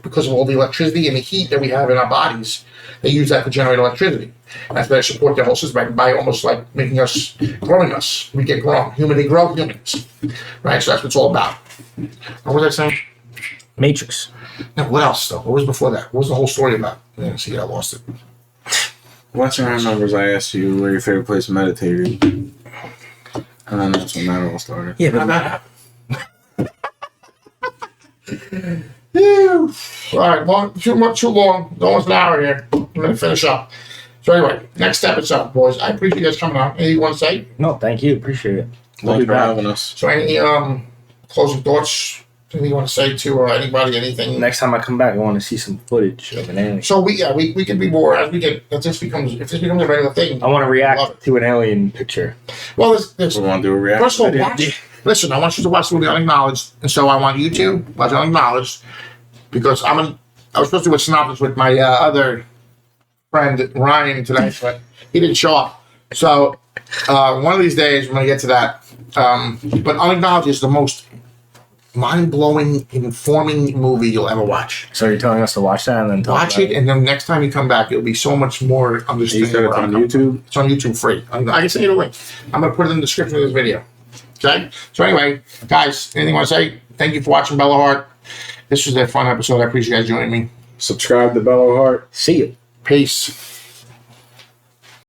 Speaker 1: because of all the electricity and the heat that we have in our bodies. They use that to generate electricity. That's why they support their whole system by almost like growing us. We get grown. They grow humans. Right? So that's what it's all about. What was I saying?
Speaker 2: Matrix.
Speaker 1: Now, what else, though? What was before that? What was the whole story about? See, I lost it.
Speaker 3: Watching our numbers, I asked you where your favorite place to meditate. And then that's when that all started.
Speaker 2: Yeah, but
Speaker 1: All right, too long. Almost an hour here. I'm going to finish up. So anyway, next episode, boys. I appreciate you guys coming on. Anything you want to say?
Speaker 2: no, thank you. Appreciate it.
Speaker 3: Thanks for having us.
Speaker 1: So any closing thoughts? Anything you want to say to anybody? Anything?
Speaker 2: Next time I come back, I want to see some footage of an alien.
Speaker 1: So we can be more as we get. If this becomes a regular thing,
Speaker 2: I want to react to an alien picture.
Speaker 1: Well,
Speaker 3: We want to do a reaction.
Speaker 1: first of all, listen. I want you to watch the movie Unacknowledged, and so I want you to watch Unacknowledged because I was supposed to do a synopsis with my other friend Ryan tonight, but he didn't show up. So one of these days, when I get to that, but Unacknowledged is the most mind-blowing, informing movie you'll ever watch.
Speaker 2: So you're telling us to watch that and then talk
Speaker 1: Watch
Speaker 2: about
Speaker 1: it, and then next time you come back, it'll be so much more understanding.
Speaker 3: You said it's on YouTube?
Speaker 1: It's on YouTube free. I can send you the link. I'm going to put it in the description of this video. Okay? So anyway, guys, anything you want to say? Thank you for watching BelloHeart. This was a fun episode. I appreciate you guys joining me.
Speaker 3: Subscribe to BelloHeart.
Speaker 2: See you.
Speaker 1: Peace.